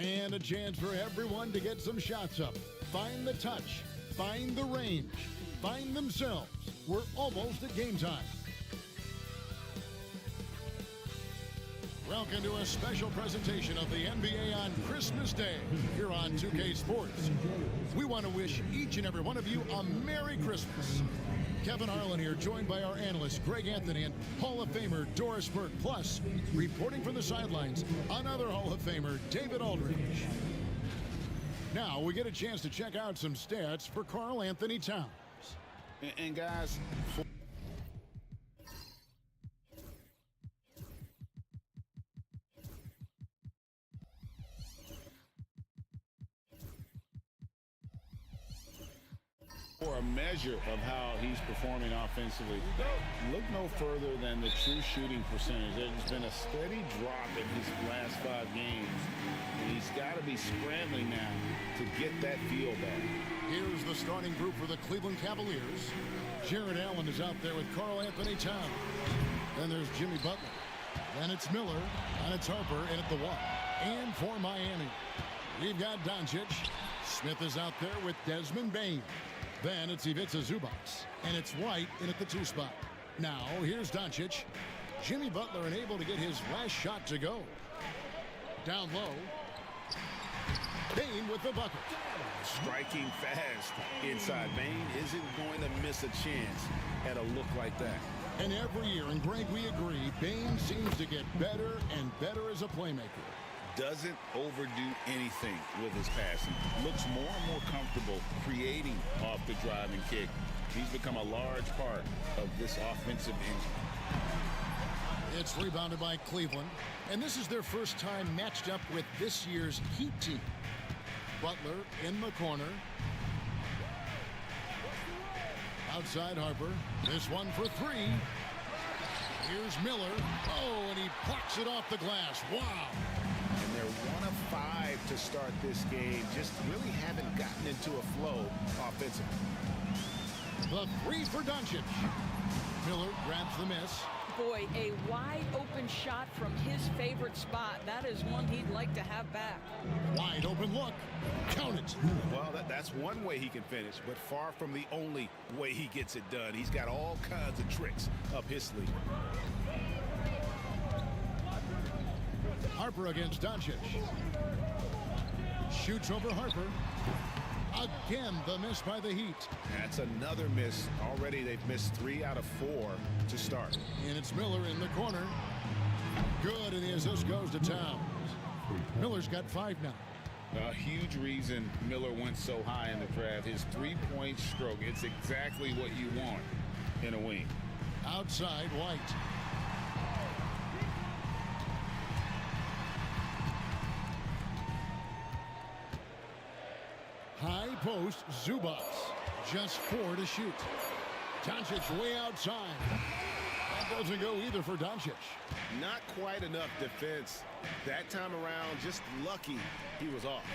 And a chance for everyone to get some shots up. Find the touch. Find the range. Find themselves. We're almost at game time. Welcome to a special presentation of the NBA on Christmas Day here on 2K Sports. We want to wish each and every one of you a Merry Christmas. Kevin Harlan here, joined by our analysts Greg Anthony and Hall of Famer Doris Burke. Plus, reporting from the sidelines, another Hall of Famer, David Aldridge. Now we get a chance to check out some stats for Karl Anthony Towns. And guys, for a measure of how he's performing offensively, look no further than the true shooting percentage. There's been a steady drop in his last 5 games, and he's got to be scrambling now to get that feel back. Here's the starting group for the Cleveland Cavaliers. Jared Allen is out there with Karl Anthony Towns. Then there's Jimmy Butler. Then it's Miller, and it's Harper in at the 1. And for Miami, we've got Doncic. Smith is out there with Desmond Bane. Then it's Ivica Zubac, and it's White in at the 2 spot. Now, here's Doncic. Jimmy Butler unable to get his last shot to go. Down low. Bane with the bucket. Striking fast inside. Bane isn't going to miss a chance at a look like that. And every year, and Greg, we agree, Bane seems to get better and better as a playmaker. Doesn't overdo anything with his passing. Looks more and more comfortable creating off the driving kick. He's become a large part of this offensive engine. It's rebounded by Cleveland, and this is their first time matched up with this year's Heat team. Butler in the corner. Outside Harper. This one for 3. Here's Miller. Oh, and he blocks it off the glass. Wow. And they're 1 of 5 to start this game. Just really haven't gotten into a flow offensively. The 3 for Doncic. Miller grabs the miss. Boy, a wide open shot from his favorite spot. That is one he'd like to have back. Wide open look. Count it. Well, that's one way he can finish, but far from the only way he gets it done. He's got all kinds of tricks up his sleeve. Harper against Doncic. Shoots over Harper. Again, the miss by the Heat. That's another miss. Already they've missed 3 out of 4 to start. And it's Miller in the corner. Good, and the assist goes to Towns. Miller's got 5 now. A huge reason Miller went so high in the draft. His 3-point stroke. It's exactly what you want in a wing. Outside, White. High post, Zubac. Just 4 to shoot. Doncic way outside. That doesn't go either for Doncic. Not quite enough defense. That time around, just lucky he was off.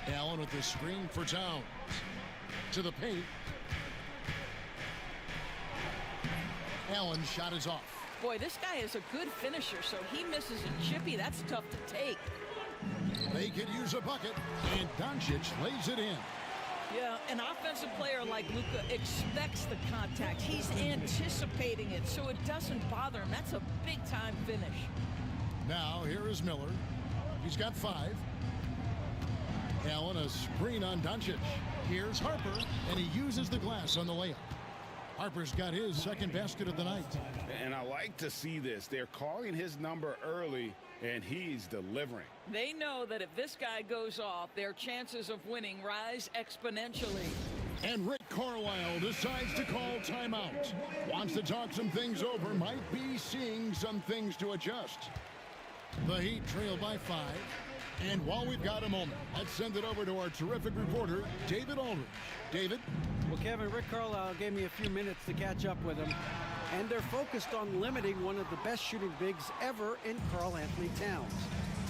Allen with the screen for Towns. To the paint. Allen's shot is off. Boy, this guy is a good finisher, so he misses a chippy. That's tough to take. They could use a bucket, and Doncic lays it in. Yeah, an offensive player like Luka expects the contact. He's anticipating it, so it doesn't bother him. That's a big-time finish. Now, here is Miller. He's got 5. Allen, a screen on Doncic. Here's Harper, and he uses the glass on the layup. Harper's got his second basket of the night. And I like to see this. They're calling his number early, and he's delivering. They know that if this guy goes off, their chances of winning rise exponentially. And Rick Carlisle decides to call timeout. Wants to talk some things over, might be seeing some things to adjust. The Heat trail by 5. And while we've got a moment, let's send it over to our terrific reporter, David Aldridge. David? Well, Kevin, Rick Carlisle gave me a few minutes to catch up with him, and they're focused on limiting one of the best shooting bigs ever in Karl Anthony Towns.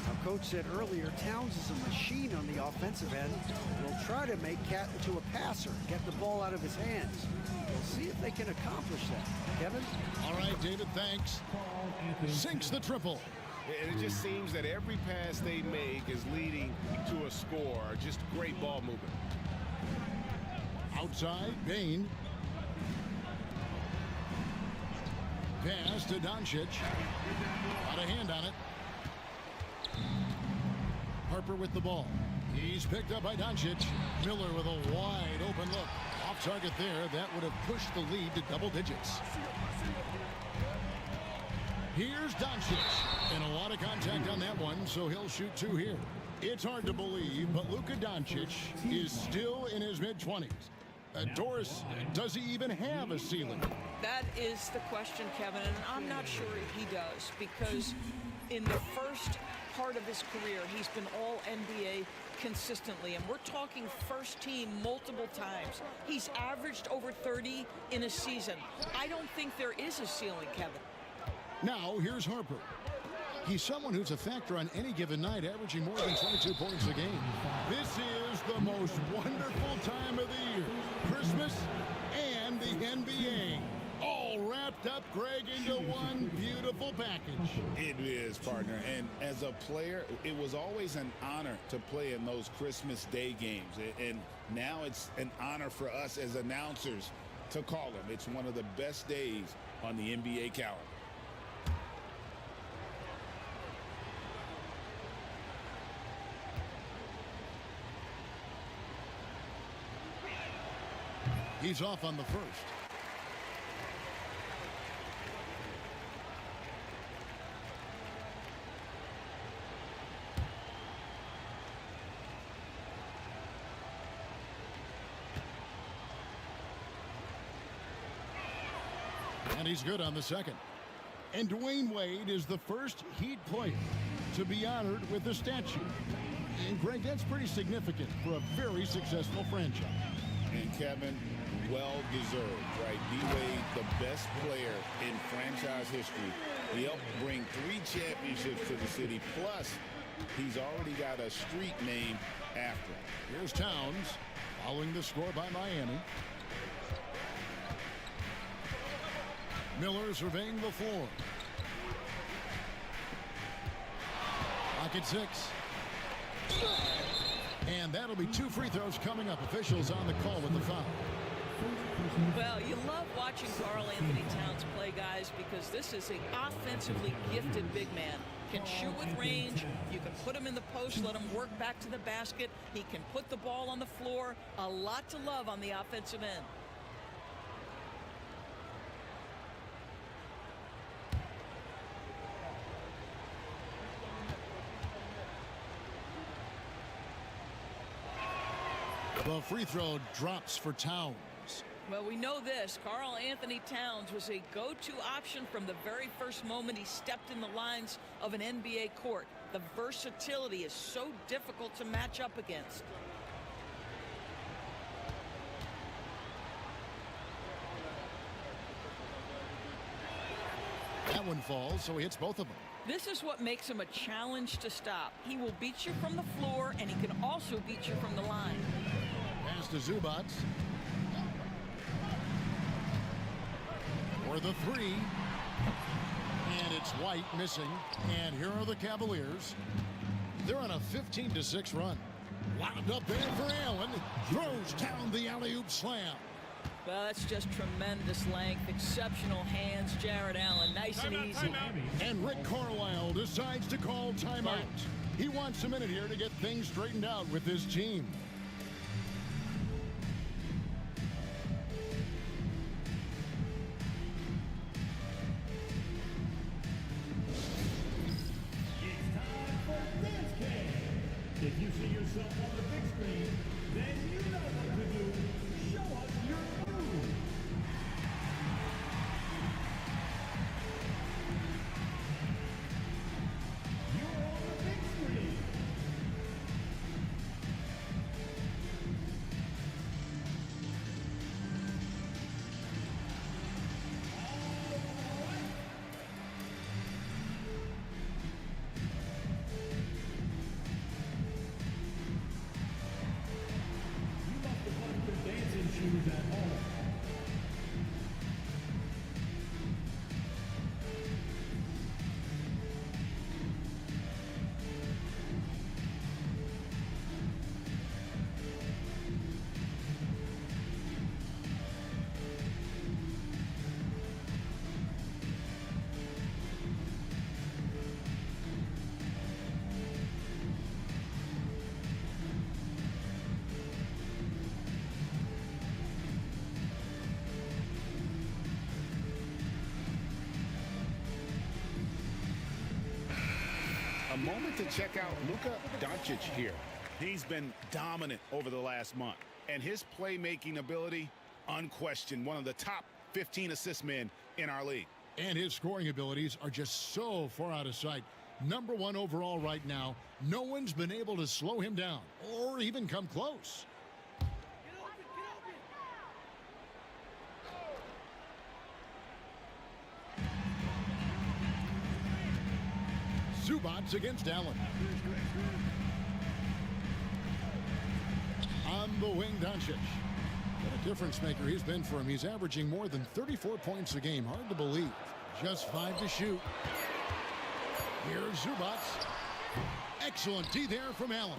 Our coach said earlier, Towns is a machine on the offensive end. We'll try to make Cat into a passer, get the ball out of his hands. We'll see if they can accomplish that. Kevin? All right, David, thanks. Sinks the triple. And it just seems that every pass they make is leading to a score. Just great ball movement. Outside, Bain. Pass to Doncic. Got a hand on it. Harper with the ball. He's picked up by Doncic. Miller with a wide open look. Off target there. That would have pushed the lead to double digits. Here's Doncic. And a lot of contact on that one, so he'll shoot 2 here. It's hard to believe, but Luka Doncic is still in his mid-20s. Doris, does he even have a ceiling? That is the question, Kevin, and I'm not sure he does, because in the first part of his career, he's been all NBA consistently, and we're talking first team multiple times. He's averaged over 30 in a season. I don't think there is a ceiling, Kevin. Now, here's Harper. He's someone who's a factor on any given night, averaging more than 22 points a game. This is the most wonderful time of the year. Christmas and the NBA. All wrapped up, Greg, into one beautiful package. It is, partner. And as a player, it was always an honor to play in those Christmas Day games. And now it's an honor for us as announcers to call them. It's one of the best days on the NBA calendar. He's off on the first. And he's good on the second. And Dwayne Wade is the first Heat player to be honored with a statue. And Greg, that's pretty significant for a very successful franchise. And Kevin, well deserved, right? D-Wade, the best player in franchise history. He helped bring 3 championships to the city. Plus, he's already got a street named after him. Here's Towns following the score by Miami. Miller surveying the floor. Pocket 6. And that'll be 2 free throws coming up. Officials on the call with the foul. Well, you love watching Karl Anthony Towns play, guys, because this is an offensively gifted big man. Can shoot with range. You can put him in the post, let him work back to the basket. He can put the ball on the floor. A lot to love on the offensive end. The free throw drops for Towns. Well, we know this. Karl Anthony Towns was a go-to option from the very first moment he stepped in the lines of an NBA court. The versatility is so difficult to match up against. That one falls, so he hits both of them. This is what makes him a challenge to stop. He will beat you from the floor, and he can also beat you from the line. Pass to Zubac. For the 3. And it's White missing. And here are the Cavaliers. They're on a 15-6 run. Wound up there for Allen. Throws down the alley-oop slam. Well, that's just tremendous length, exceptional hands, Jared Allen. Nice and easy. And Rick Carlisle decides to call timeout. He wants a minute here to get things straightened out with his team. If you see yourself on the big screen, then you know what to do. Show us your move. You're on the big screen. moment to check out Luka Doncic here. He's been dominant over the last month, and his playmaking ability, unquestioned, one of the top 15 assist men in our league. And his scoring abilities are just so far out of sight. #1 overall right now. No one's been able to slow him down or even come close. Zubac against Allen. On the wing, Doncic. What a difference maker he's been for him. He's averaging more than 34 points a game. Hard to believe. Just 5 to shoot. Here's Zubac. Excellent D there from Allen.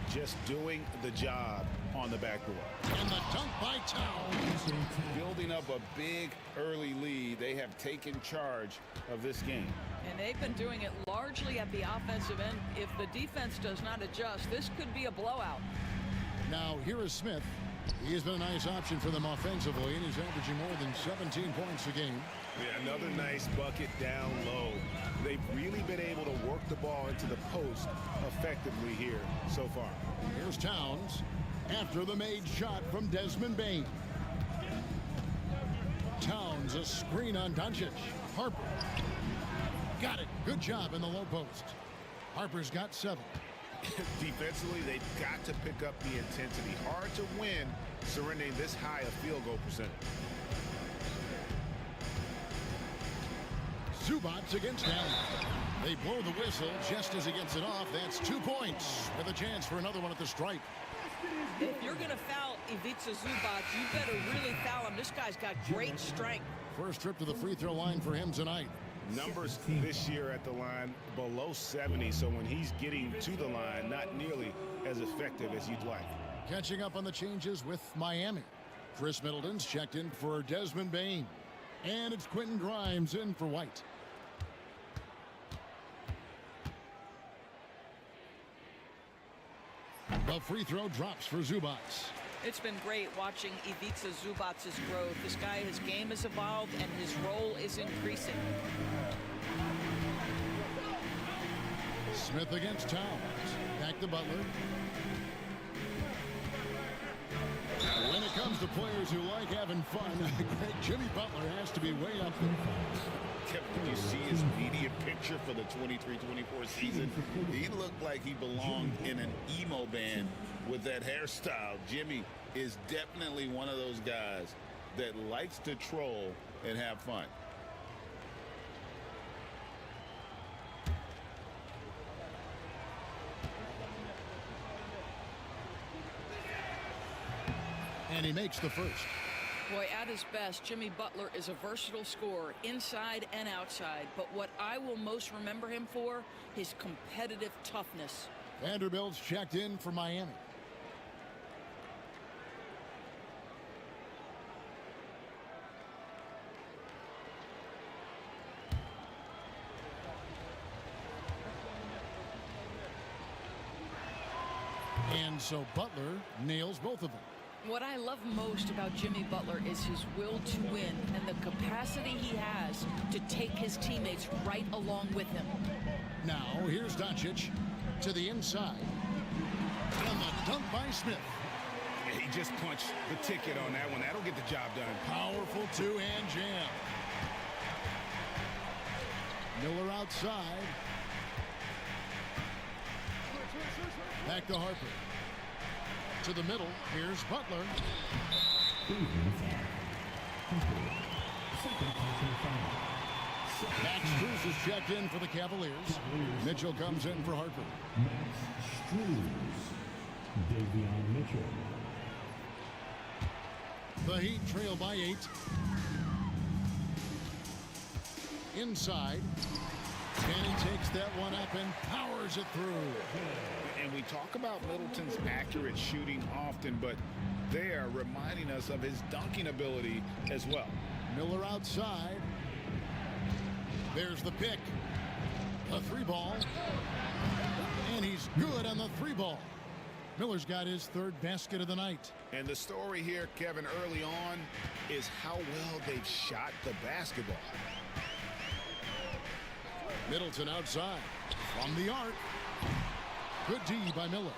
Just doing the job on the backdoor. And the dunk by Towns. Building up a big early lead. They have taken charge of this game. And they've been doing it largely at the offensive end. If the defense does not adjust, this could be a blowout. Now here is Smith. He has been a nice option for them offensively, and he's averaging more than 17 points a game. Yeah, another nice bucket down low. They've really been able to work the ball into the post effectively here so far. Here's Towns after the made shot from Desmond Bane. Towns, a screen on Doncic. Harper. Got it. Good job in the low post. Harper's got 7. Defensively, they've got to pick up the intensity. Hard to win surrendering this high a field goal percentage. Zubac against Allen. They blow the whistle just as he gets it off. That's 2 points with a chance for another one at the stripe. If you're going to foul Ivica Zubac, you better really foul him. This guy's got great strength. First trip to the free throw line for him tonight. Numbers this year at the line below 70, so when he's getting to the line, not nearly as effective as you'd like. Catching up on the changes with Miami. Chris Middleton's checked in for Desmond Bane. And it's Quentin Grimes in for White. The free throw drops for Zubac. It's been great watching Ivica Zubac's growth. This guy, his game has evolved and his role is increasing. Smith against Towns. Back to Butler. When it comes to players who like having fun, Jimmy Butler has to be way up there. Did you see his media picture for the 23-24 season? He looked like he belonged in an emo band with that hairstyle. Jimmy is definitely one of those guys that likes to troll and have fun. And he makes the first. Boy, at his best, Jimmy Butler is a versatile scorer inside and outside. But what I will most remember him for, his competitive toughness. Vanderbilt's checked in for Miami. And so Butler nails both of them. What I love most about Jimmy Butler is his will to win and the capacity he has to take his teammates right along with him. Now, here's Doncic to the inside. And the dunk by Smith. Yeah, he just punched the ticket on that one. That'll get the job done. Powerful two-hand jam. Miller outside. Back to Harper. To the middle. Here's Butler. Max Strus is checked in for the Cavaliers. Mitchell comes in for Harper. Max Strus. Davion Mitchell. The Heat trail by 8. Inside. And he takes that one up and powers it through. And we talk about Middleton's accurate shooting often, but they are reminding us of his dunking ability as well. Miller outside. There's the pick. A 3-ball. And he's good on the 3-ball. Miller's got his 3rd basket of the night. And the story here, Kevin, early on is how well they've shot the basketball. Middleton outside. From the arc. Good D by Miller.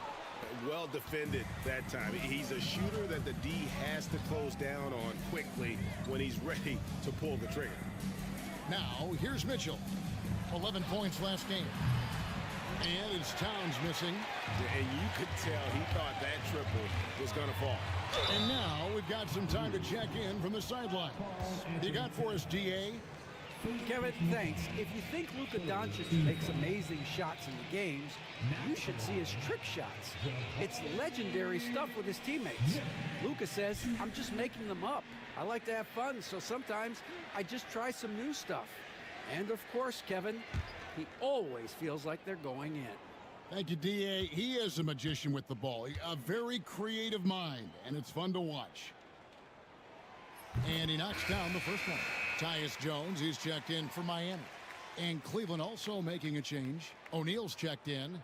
Well defended that time. He's a shooter that the D has to close down on quickly when he's ready to pull the trigger. Now, here's Mitchell. 11 points last game. And it's Towns missing. And you could tell he thought that triple was going to fall. And now we've got some time to check in from the sideline. You got for us, DA? Kevin, thanks. If you think Luka Doncic makes amazing shots in the games, you should see his trick shots. It's legendary stuff with his teammates. Luka says, I'm just making them up. I like to have fun, so sometimes I just try some new stuff. And of course, Kevin, he always feels like they're going in. Thank you, DA. He is a magician with the ball. A very creative mind, and it's fun to watch. And he knocks down the first one. Tyus Jones, he's checked in for Miami. And Cleveland also making a change. O'Neal's checked in.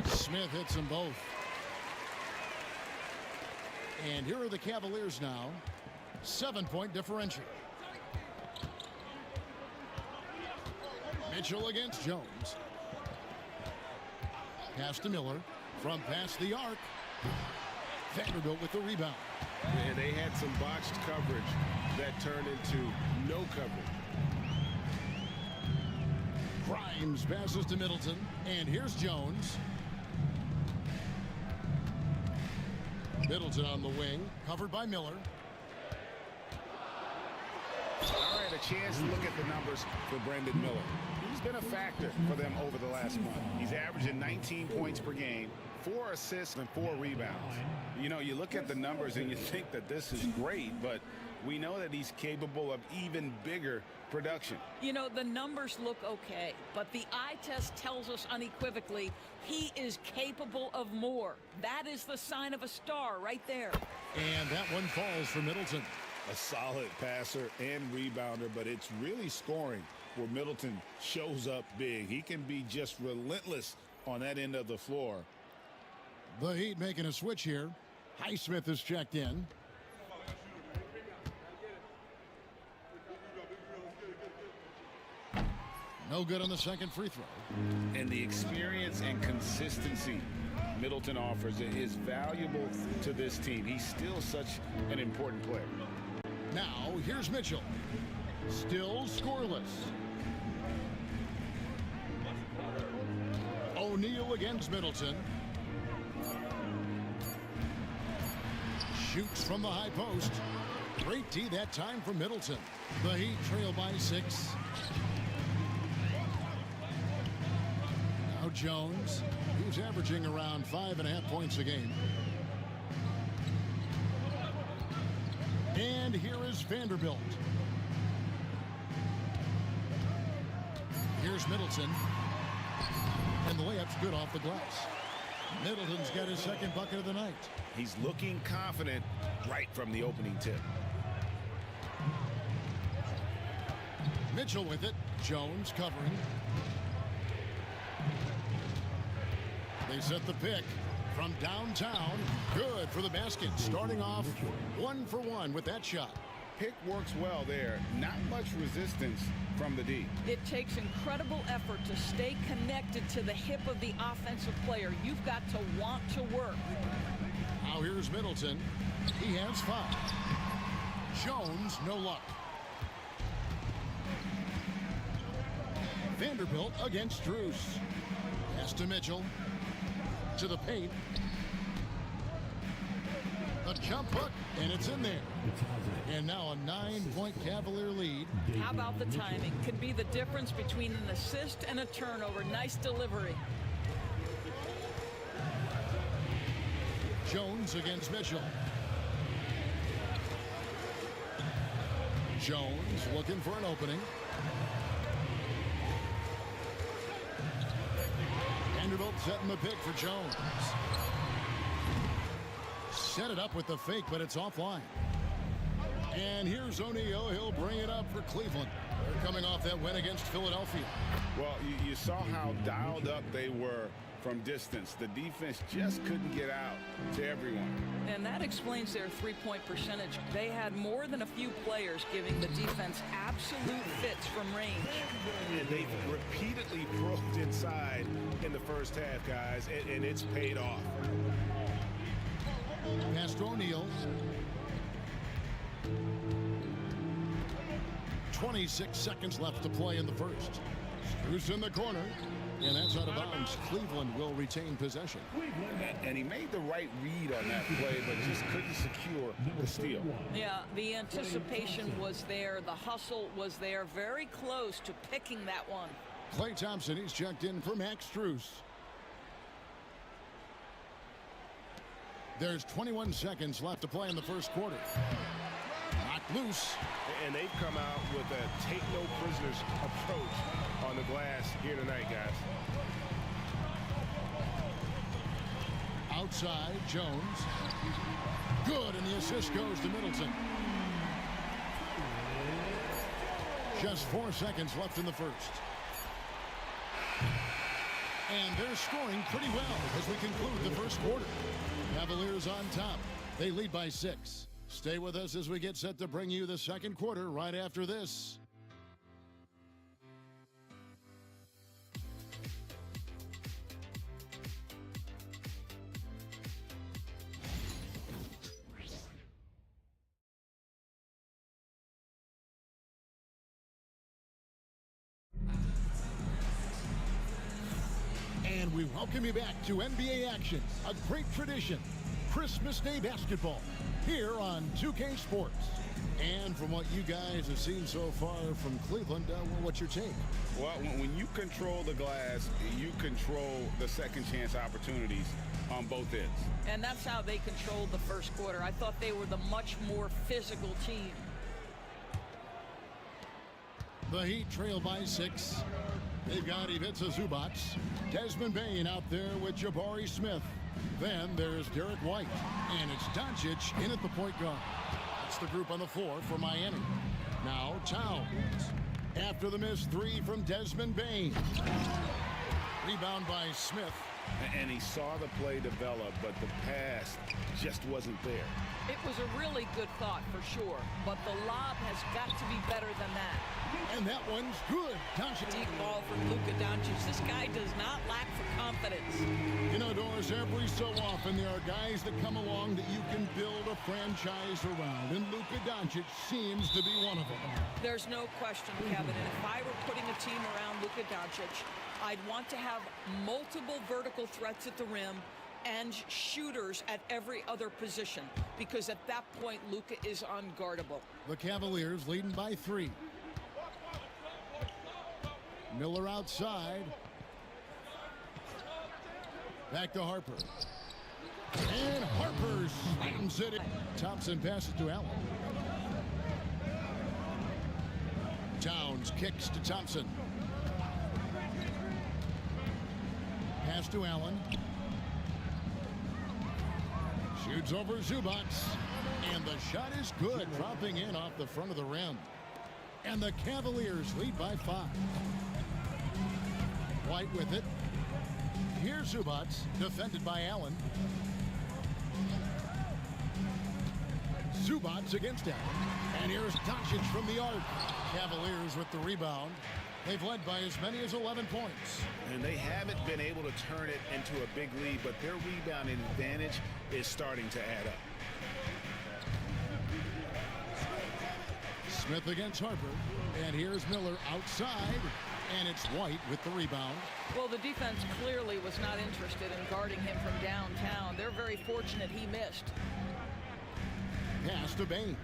Smith hits them both. And here are the Cavaliers now. 7-point differential. Mitchell against Jones. Pass to Miller. From past the arc. Vanderbilt with the rebound. And they had some botched coverage that turned into no coverage. Grimes passes to Middleton. And here's Jones. Middleton on the wing. Covered by Miller. All right, a chance to look at the numbers for Brandon Miller. He's been a factor for them over the last month. He's averaging 19 points per game, 4 assists and 4 rebounds. You know, you look at the numbers and you think that this is great, but we know that he's capable of even bigger production. You know, the numbers look okay, but the eye test tells us unequivocally he is capable of more. That is the sign of a star right there. And that one falls for Middleton. A solid passer and rebounder, but it's really scoring where Middleton shows up big. He can be just relentless on that end of the floor. The Heat making a switch here. Highsmith is checked in. No good on the second free throw. And the experience and consistency Middleton offers is valuable to this team. He's still such an important player. Now, here's Mitchell. Still scoreless. O'Neal against Middleton. Shoots from the high post. Great D that time for Middleton. The Heat trail by 6. Now Jones. He's averaging around 5.5 points a game. And here is Vanderbilt. Here's Middleton. And the layup's good off the glass. Middleton's got his second bucket of the night. He's looking confident right from the opening tip. Mitchell with it. Jones covering. They set the pick from downtown. Good for the basket. Starting off 1 for 1 with that shot. Pick works well there. Not much resistance from the D. It takes incredible effort to stay connected to the hip of the offensive player. You've got to want to work. Now here's Middleton. He has 5. Jones, no luck. Vanderbilt against Drews. Pass to Mitchell. To the paint. A jump hook, and it's in there. And now a 9-point Cavalier lead. How about the timing? Could be the difference between an assist and a turnover. Nice delivery. Jones against Mitchell. Jones looking for an opening. Vanderbilt setting the pick for Jones. Set it up with the fake, but it's offline. And here's O'Neal. He'll bring it up for Cleveland. They're coming off that win against Philadelphia. Well, you saw how dialed up they were from distance. The defense just couldn't get out to everyone. And that explains their three-point percentage. They had more than a few players giving the defense absolute fits from range. And they repeatedly probed inside in the first half, guys, and it's paid off. Pass to O'Neal. 26 seconds left to play in the first. Strus in the corner. And that's out of bounds. Cleveland will retain possession. And he made the right read on that play, but just couldn't secure the steal. Yeah, the anticipation was there. The hustle was there. Very close to picking that one. Klay Thompson, he's checked in for Max Strus. There's 21 seconds left to play in the first quarter. Knocked loose. And they've come out with a take-no-prisoners approach on the glass here tonight, guys. Outside, Jones. Good, and the assist goes to Middleton. Just 4 seconds left in the first. And they're scoring pretty well as we conclude the first quarter. Cavaliers on top. They lead by 6. Stay with us as we get set to bring you the second quarter right after this. And we welcome you back to NBA action, a great tradition. Christmas Day basketball here on 2K Sports. And from what you guys have seen so far from Cleveland, well, what's your take? Well, when you control the glass, you control the second chance opportunities on both ends. And that's how they controlled the first quarter. I thought they were the much more physical team. The Heat trail by 6. They've got Ivica Zubac, Desmond Bane out there with Jabari Smith. Then there's Derek White, and it's Doncic in at the point guard. That's the group on the floor for Miami. Now Towns. After the missed 3 from Desmond Bane. Rebound by Smith. And he saw the play develop, but the pass just wasn't there. It was a really good thought for sure, but the lob has got to be better than that. And that one's good. Doncic. Deep ball from Luka Doncic. This guy does not lack for confidence. You know, Doris, every so often there are guys that come along that you can build a franchise around, and Luka Doncic seems to be one of them. There's no question, Kevin, and if I were putting a team around Luka Doncic, I'd want to have multiple vertical threats at the rim and shooters at every other position, because at that point, Luka is unguardable. The Cavaliers leading by 3. Miller outside. Back to Harper. And Harper slams it in. Thompson passes to Allen. Towns kicks to Thompson. Pass to Allen. Shoots over Zubac. And the shot is good, dropping in off the front of the rim. And the Cavaliers lead by 5. White with it. Here's Zubac, defended by Allen. Zubac against Allen. And here's Doncic from the arc. Cavaliers with the rebound. They've led by as many as 11 points. And they haven't been able to turn it into a big lead, but their rebounding advantage is starting to add up. Smith against Harper. And here's Miller outside. And it's White with the rebound. Well, the defense clearly was not interested in guarding him from downtown. They're very fortunate he missed. Pass to Bane.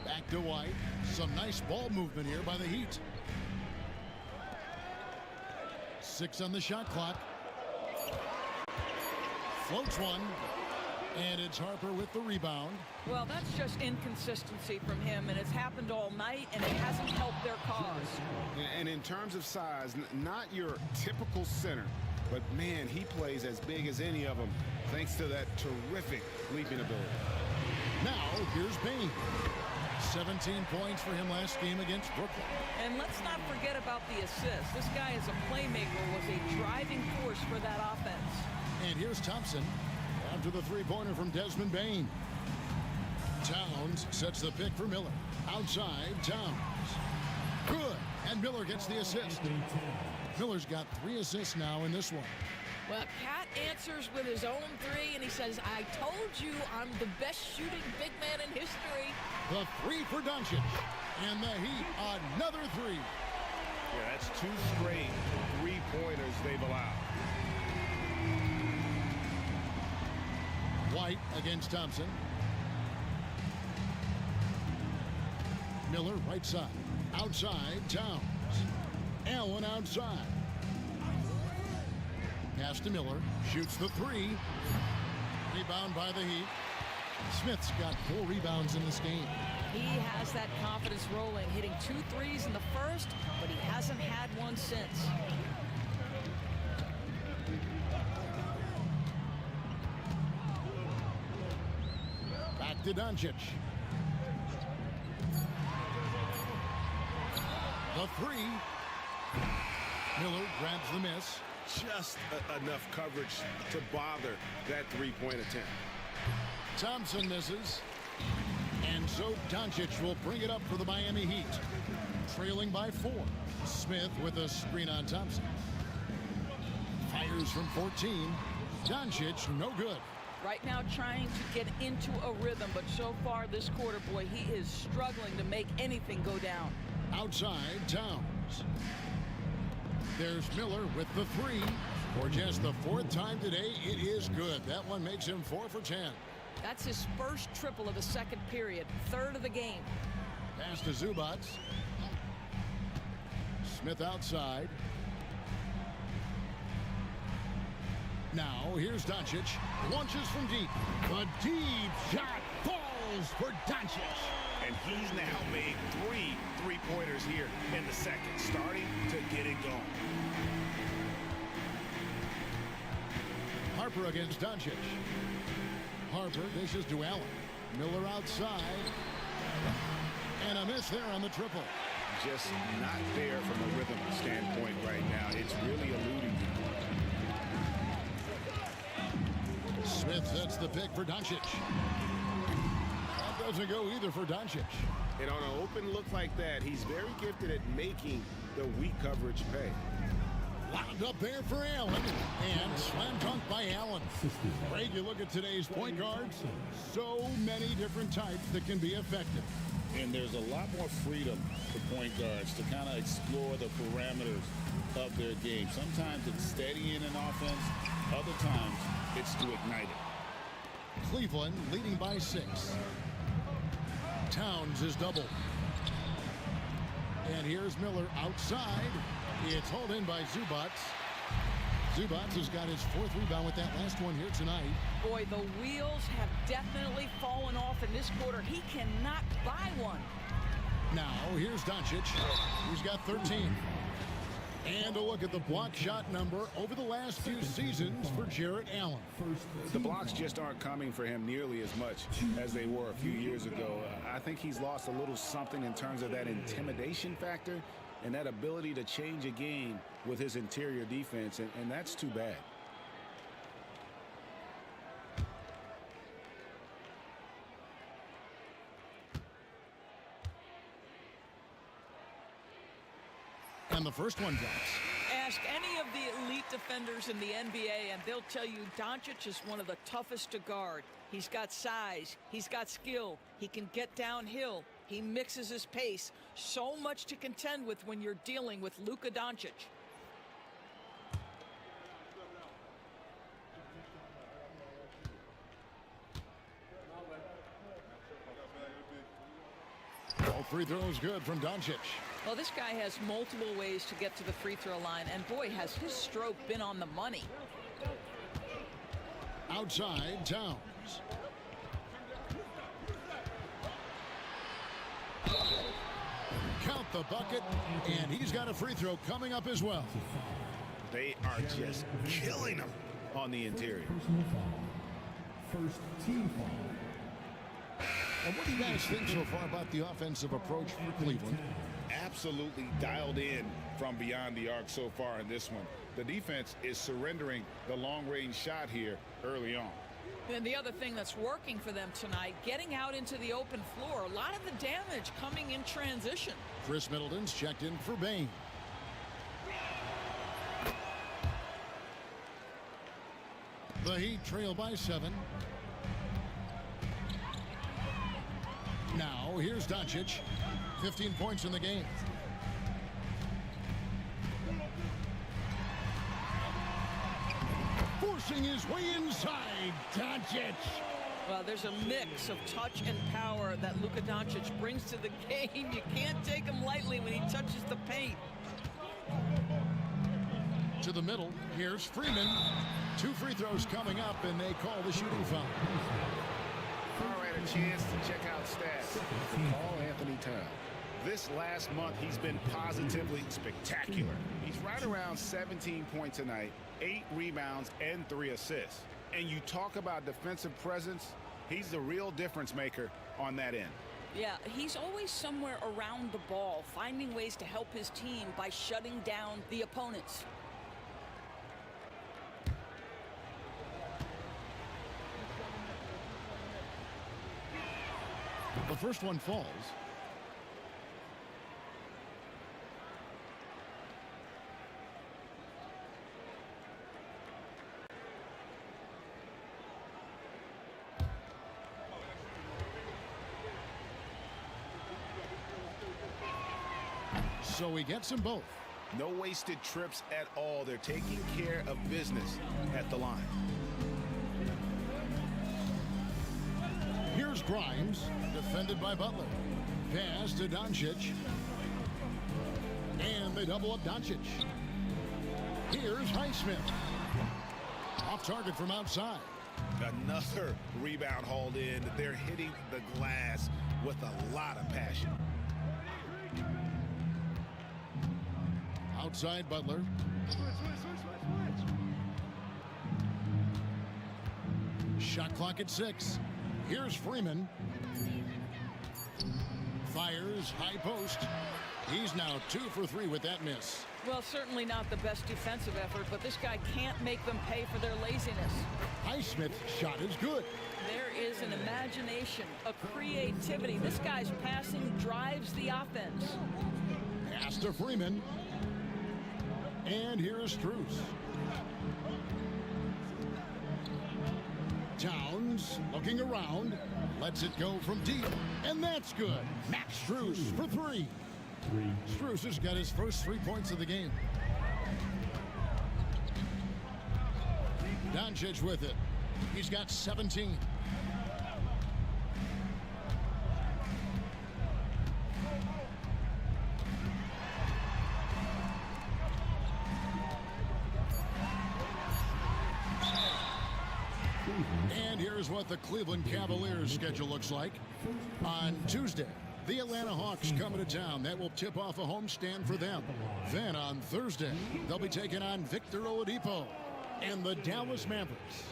Back to White. Some nice ball movement here by the Heat. 6 on the shot clock. Floats one. And it's Harper with the rebound. Well, that's just inconsistency from him, and it's happened all night, and it hasn't helped their cause. And in terms of size, not your typical center, but man, he plays as big as any of them, thanks to that terrific leaping ability. Now here's Bain. 17 points for him last game against Brooklyn. And let's not forget about the assist. This guy is a playmaker, was a driving force for that offense. And here's Thompson after the three-pointer from Desmond Bain. Towns sets the pick for Miller. Outside, Towns. Good. And Miller gets the assist. Miller's got 3 assists now in this one. Well, Cat answers with his own 3, and he says, I told you I'm the best shooting big man in history. The 3 for Doncic. And the Heat, another 3. Yeah, that's 2 straight 3-pointers they've allowed. White against Thompson. Miller right side. Outside, Towns. Allen outside. Pass to Miller. Shoots the 3. Rebound by the Heat. Smith's got 4 rebounds in this game. He has that confidence rolling, hitting 2 threes in the first, but he hasn't had one since. Back to Doncic. The 3. Miller grabs the miss. Just enough coverage to bother that 3-point attempt. Thompson misses. And so Doncic will bring it up for the Miami Heat. Trailing by 4. Smith with a screen on Thompson. Fires from 14. Doncic, no good. Right now trying to get into a rhythm, but so far this quarter, boy, he is struggling to make anything go down. Outside, Towns. There's Miller with the 3. For just the 4th time today, it is good. That one makes him 4 for 10. That's his first triple of the second period, 3rd of the game. Pass to Zubac. Smith outside. Now, here's Doncic. Launches from deep. The deep shot falls for Doncic. And he's now made 3 3-pointers here in the second, starting to get it going. Harper against Doncic. Harper dishes to Allen. Miller outside. And a miss there on the triple. Just not there from a rhythm standpoint right now. It's really eluding him. Smith sets the pick for Doncic. That doesn't go either for Doncic. And on an open look like that, he's very gifted at making the weak coverage pay. Lobbed up there for Allen. And slam dunk by Allen. Greg, you look at today's point guards. So many different types that can be effective. And there's a lot more freedom for point guards to kind of explore the parameters of their game. Sometimes it's steadying an offense. Other times it's to ignite it. Cleveland leading by 6. Towns is doubled. And here's Miller outside. It's hauled in by Zubac. Zubac has got his 4th rebound with that last one here tonight. Boy, the wheels have definitely fallen off in this quarter. He cannot buy one. Now, here's Doncic. He's got 13. And a look at the block shot number over the last few seasons for Jarrett Allen. The blocks just aren't coming for him nearly as much as they were a few years ago. I think he's lost a little something in terms of that intimidation factor and that ability to change a game with his interior defense, and that's too bad. And the first one drops. Ask any of the elite defenders in the NBA, and they'll tell you Doncic is one of the toughest to guard. He's got size. He's got skill. He can get downhill. He mixes his pace. So much to contend with when you're dealing with Luka Doncic. All free throws good from Doncic. Well, this guy has multiple ways to get to the free throw line, and boy, has his stroke been on the money. Outside, Towns. Count the bucket, and he's got a free throw coming up as well. They are just killing him on the interior. First team foul. And what do you guys think so far about the offensive approach for Cleveland? Absolutely dialed in from beyond the arc so far in this one. The defense is surrendering the long-range shot here early on. And the other thing that's working for them tonight, getting out into the open floor. A lot of the damage coming in transition. Chris Middleton's checked in for Bain. The Heat trail by 7. Now, here's Doncic. 15 points in the game. Forcing his way inside. Doncic. Well, there's a mix of touch and power that Luka Doncic brings to the game. You can't take him lightly when he touches the paint. To the middle. Here's Freeman. 2 free throws coming up, and they call the shooting foul. All right, a chance to check out stats. Carl Anthony Towns. This last month, he's been positively spectacular. He's right around 17 points a night, 8 rebounds, and 3 assists. And you talk about defensive presence, he's the real difference maker on that end. Yeah, he's always somewhere around the ball, finding ways to help his team by shutting down the opponents. The first one falls. So he gets them both. No wasted trips at all. They're taking care of business at the line. Here's Grimes, defended by Butler. Pass to Doncic. And they double up Doncic. Here's Highsmith. Off target from outside. Another rebound hauled in. They're hitting the glass with a lot of passion. Outside Butler. Shot clock at 6. Here's Freeman. Fires high post. He's now 2 for 3 with that miss. Well, certainly not the best defensive effort, but this guy can't make them pay for their laziness. Highsmith's shot is good. There is an imagination, a creativity. This guy's passing drives the offense. Pass to Freeman. And here is Strus. Towns looking around. Lets it go from deep. And that's good. Max Strus for 3. Strus has got his first 3 points of the game. Doncic with it. He's got 17. And here's what the Cleveland Cavaliers schedule looks like. On Tuesday, the Atlanta Hawks coming to town. That will tip off a homestand for them. Then on Thursday, they'll be taking on Victor Oladipo and the Dallas Mavericks.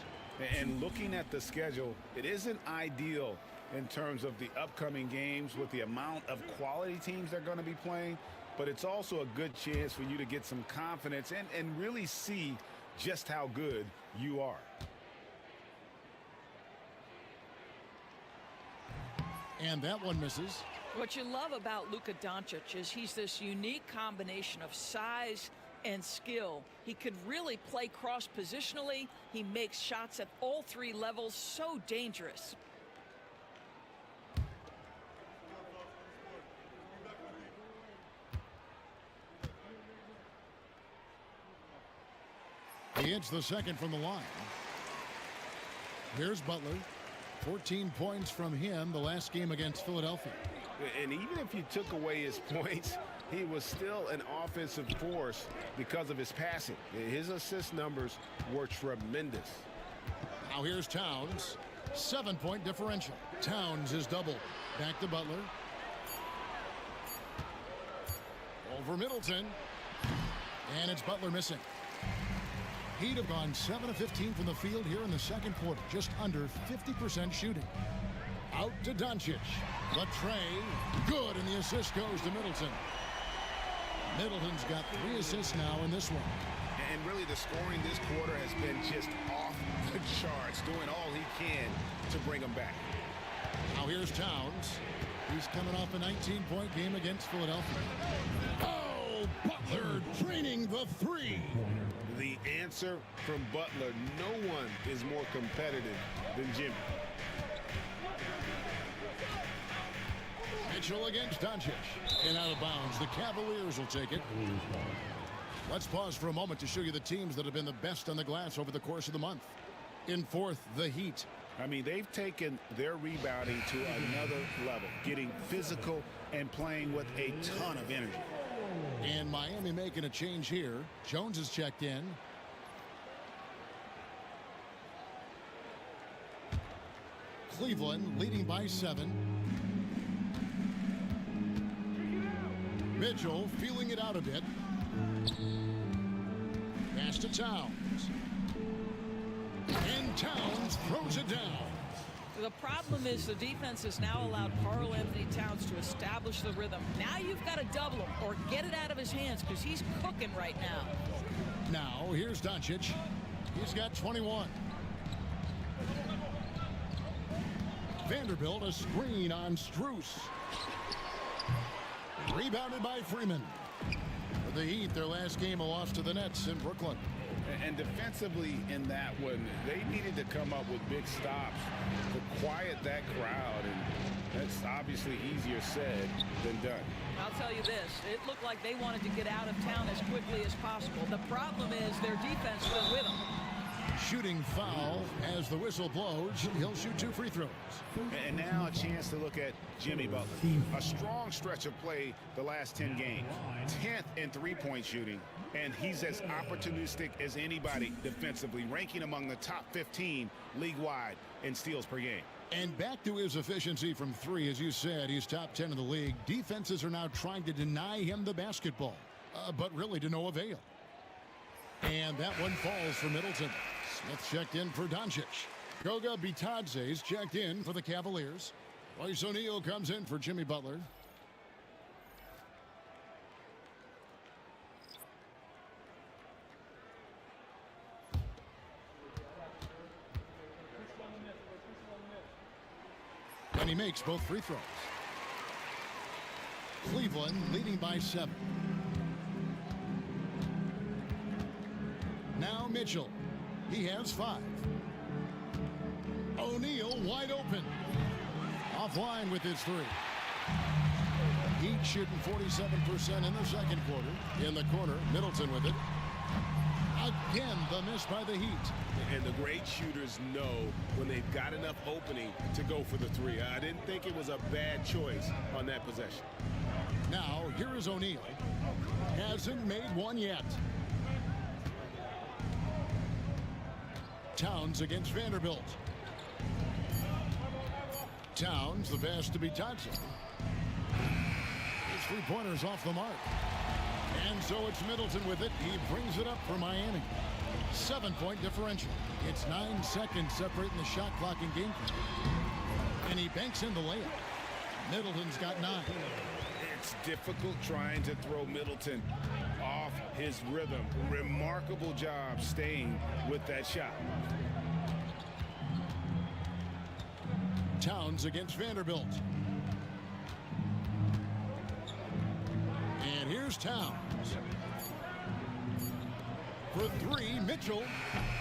And looking at the schedule, it isn't ideal in terms of the upcoming games with the amount of quality teams they're going to be playing, but it's also a good chance for you to get some confidence and really see just how good you are. And that one misses. What you love about Luka Doncic is he's this unique combination of size and skill. He could really play cross-positionally. He makes shots at all 3 levels, so dangerous. He hits the second from the line. Here's Butler. 14 points from him the last game against Philadelphia. And even if you took away his points, he was still an offensive force because of his passing. His assist numbers were tremendous. Now here's Towns. 7-point differential. Towns is doubled. Back to Butler. Over Middleton. And it's Butler missing. Heat have gone 7 of 15 from the field here in the second quarter. Just under 50% shooting. Out to Doncic. The tray. Good, and the assist goes to Middleton. Middleton's got 3 assists now in this one. And really the scoring this quarter has been just off the charts, doing all he can to bring them back. Now here's Towns. He's coming off a 19-point game against Philadelphia. Oh, Butler draining the 3. The answer from Butler, no one is more competitive than Jimmy. Mitchell against Doncic. And out of bounds. The Cavaliers will take it. Let's pause for a moment to show you the teams that have been the best on the glass over the course of the month. In fourth, the Heat. I mean, they've taken their rebounding to another level, getting physical and playing with a ton of energy. And Miami making a change here. Jones is checked in. Cleveland leading by 7. Mitchell feeling it out a bit. Pass to Towns. And Towns throws it down. The problem is the defense has now allowed Karl Anthony Towns to establish the rhythm. Now you've got to double him or get it out of his hands because he's cooking right now. Now here's Doncic. He's got 21. Vanderbilt a screen on Strus. Rebounded by Freeman. For the Heat, their last game a loss to the Nets in Brooklyn. And defensively in that one, they needed to come up with big stops to quiet that crowd. And that's obviously easier said than done. I'll tell you this, it looked like they wanted to get out of town as quickly as possible. The problem is their defense was with them. Shooting foul as the whistle blows. He'll shoot 2 free throws. And now a chance to look at Jimmy Butler. A strong stretch of play the last 10 games. 10th in three-point shooting. And he's as opportunistic as anybody defensively, ranking among the top 15 league-wide in steals per game. And back to his efficiency from 3, as you said, he's top 10 in the league. Defenses are now trying to deny him the basketball, but really to no avail. And that one falls for Middleton. Smith checked in for Doncic. Goga Bitadze's checked in for the Cavaliers. Royce O'Neal comes in for Jimmy Butler. And he makes both free throws. Cleveland leading by 7. Now Mitchell. He has 5. O'Neal wide open. Offline with his 3. Heat shooting 47% in the second quarter. In the corner, Middleton with it. Again, the miss by the Heat. And the great shooters know when they've got enough opening to go for the 3. I didn't think it was a bad choice on that possession. Now, here is O'Neal. Hasn't made one yet. Towns against Vanderbilt. Towns, the pass to Bitadze. His 3-pointer's off the mark. And so it's Middleton with it. He brings it up for Miami. 7-point differential. It's 9 seconds separating the shot clock and game clock. And he banks in the layup. Middleton's got 9. It's difficult trying to throw Middleton off his rhythm. Remarkable job staying with that shot. Towns against Vanderbilt. And here's Towns. For 3, Mitchell.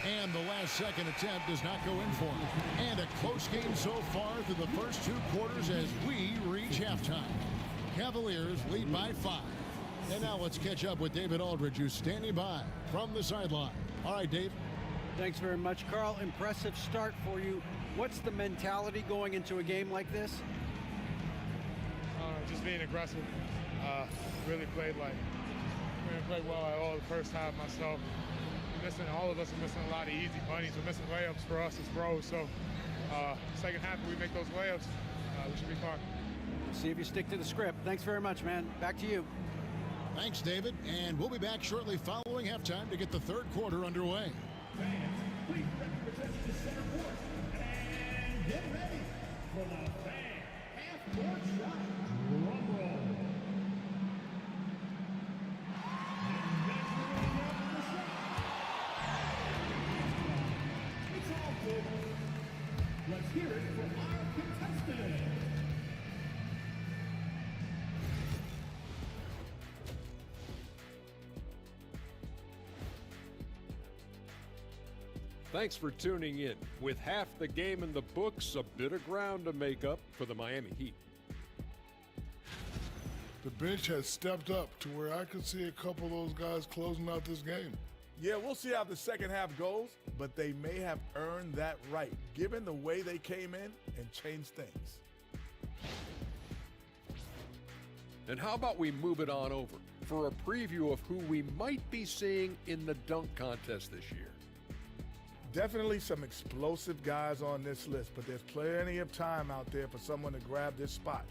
And the last second attempt does not go in for him. And a close game so far through the first 2 quarters as we reach halftime. Cavaliers lead by 5. And now let's catch up with David Aldridge, who's standing by from the sideline. All right, Dave. Thanks very much, Carl. Impressive start for you. What's the mentality going into a game like this? Just being aggressive. Really played well at all the first half myself. All of us are missing a lot of easy bunnies. We're missing layups for us as pros. So second half, if we make those layups, we should be fine. See if you stick to the script. Thanks very much, man. Back to you. Thanks, David. And we'll be back shortly following halftime to get the third quarter underway. Fans, please represent the center court and get ready for the Thanks for tuning in. With half the game in the books, a bit of ground to make up for the Miami Heat. The bench has stepped up to where I could see a couple of those guys closing out this game. Yeah, we'll see how the second half goes, but they may have earned that right, given the way they came in and changed things. And how about we move it on over for a preview of who we might be seeing in the dunk contest this year. Definitely some explosive guys on this list, but there's plenty of time out there for someone to grab this spot.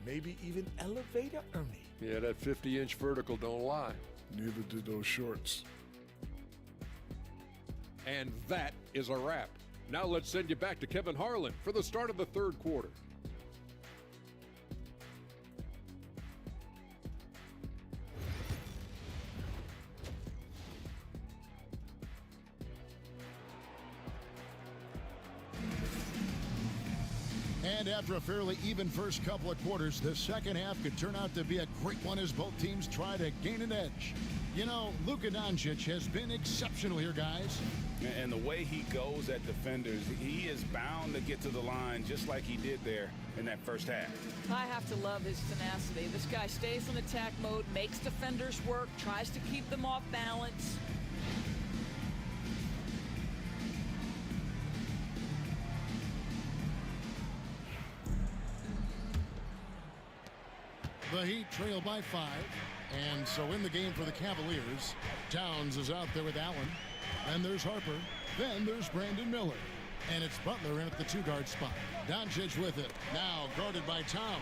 Maybe even Elevator Ernie. Yeah, that 50-inch vertical don't lie. Neither did those shorts. And that is a wrap. Now let's send you back to Kevin Harlan for the start of the third quarter. And after a fairly even first couple of quarters, the second half could turn out to be a great one as both teams try to gain an edge. You know, Luka Doncic has been exceptional here, guys. And the way he goes at defenders, he is bound to get to the line just like he did there in that first half. I have to love his tenacity. This guy stays in attack mode, makes defenders work, tries to keep them off balance. The Heat trail by 5. And so in the game for the Cavaliers, Towns is out there with Allen. Then there's Harper. Then there's Brandon Miller. And it's Butler in at the 2-guard spot. Doncic with it. Now guarded by Towns.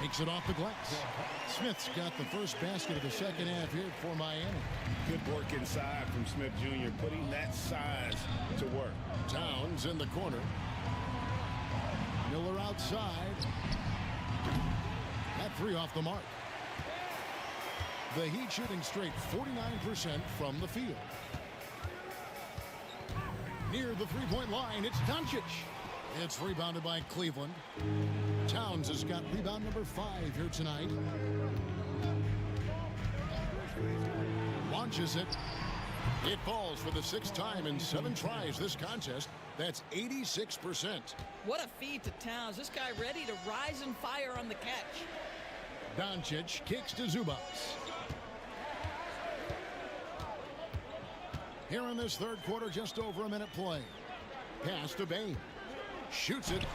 Makes it off the glass. Smith's got the first basket of the second half here for Miami. Good work inside from Smith Jr., putting that size to work. Towns in the corner. Miller outside. That 3 off the mark. The Heat shooting straight 49% from the field. Near the three-point line, it's Doncic. It's rebounded by Cleveland. Towns has got rebound number 5 here tonight. Launches it. It falls for the 6th time in 7 tries this contest. That's 86%. What a feed to Towns. This guy ready to rise and fire on the catch. Doncic kicks to Zubac. Here in this third quarter, just over a minute play. Pass to Bain. Shoots it.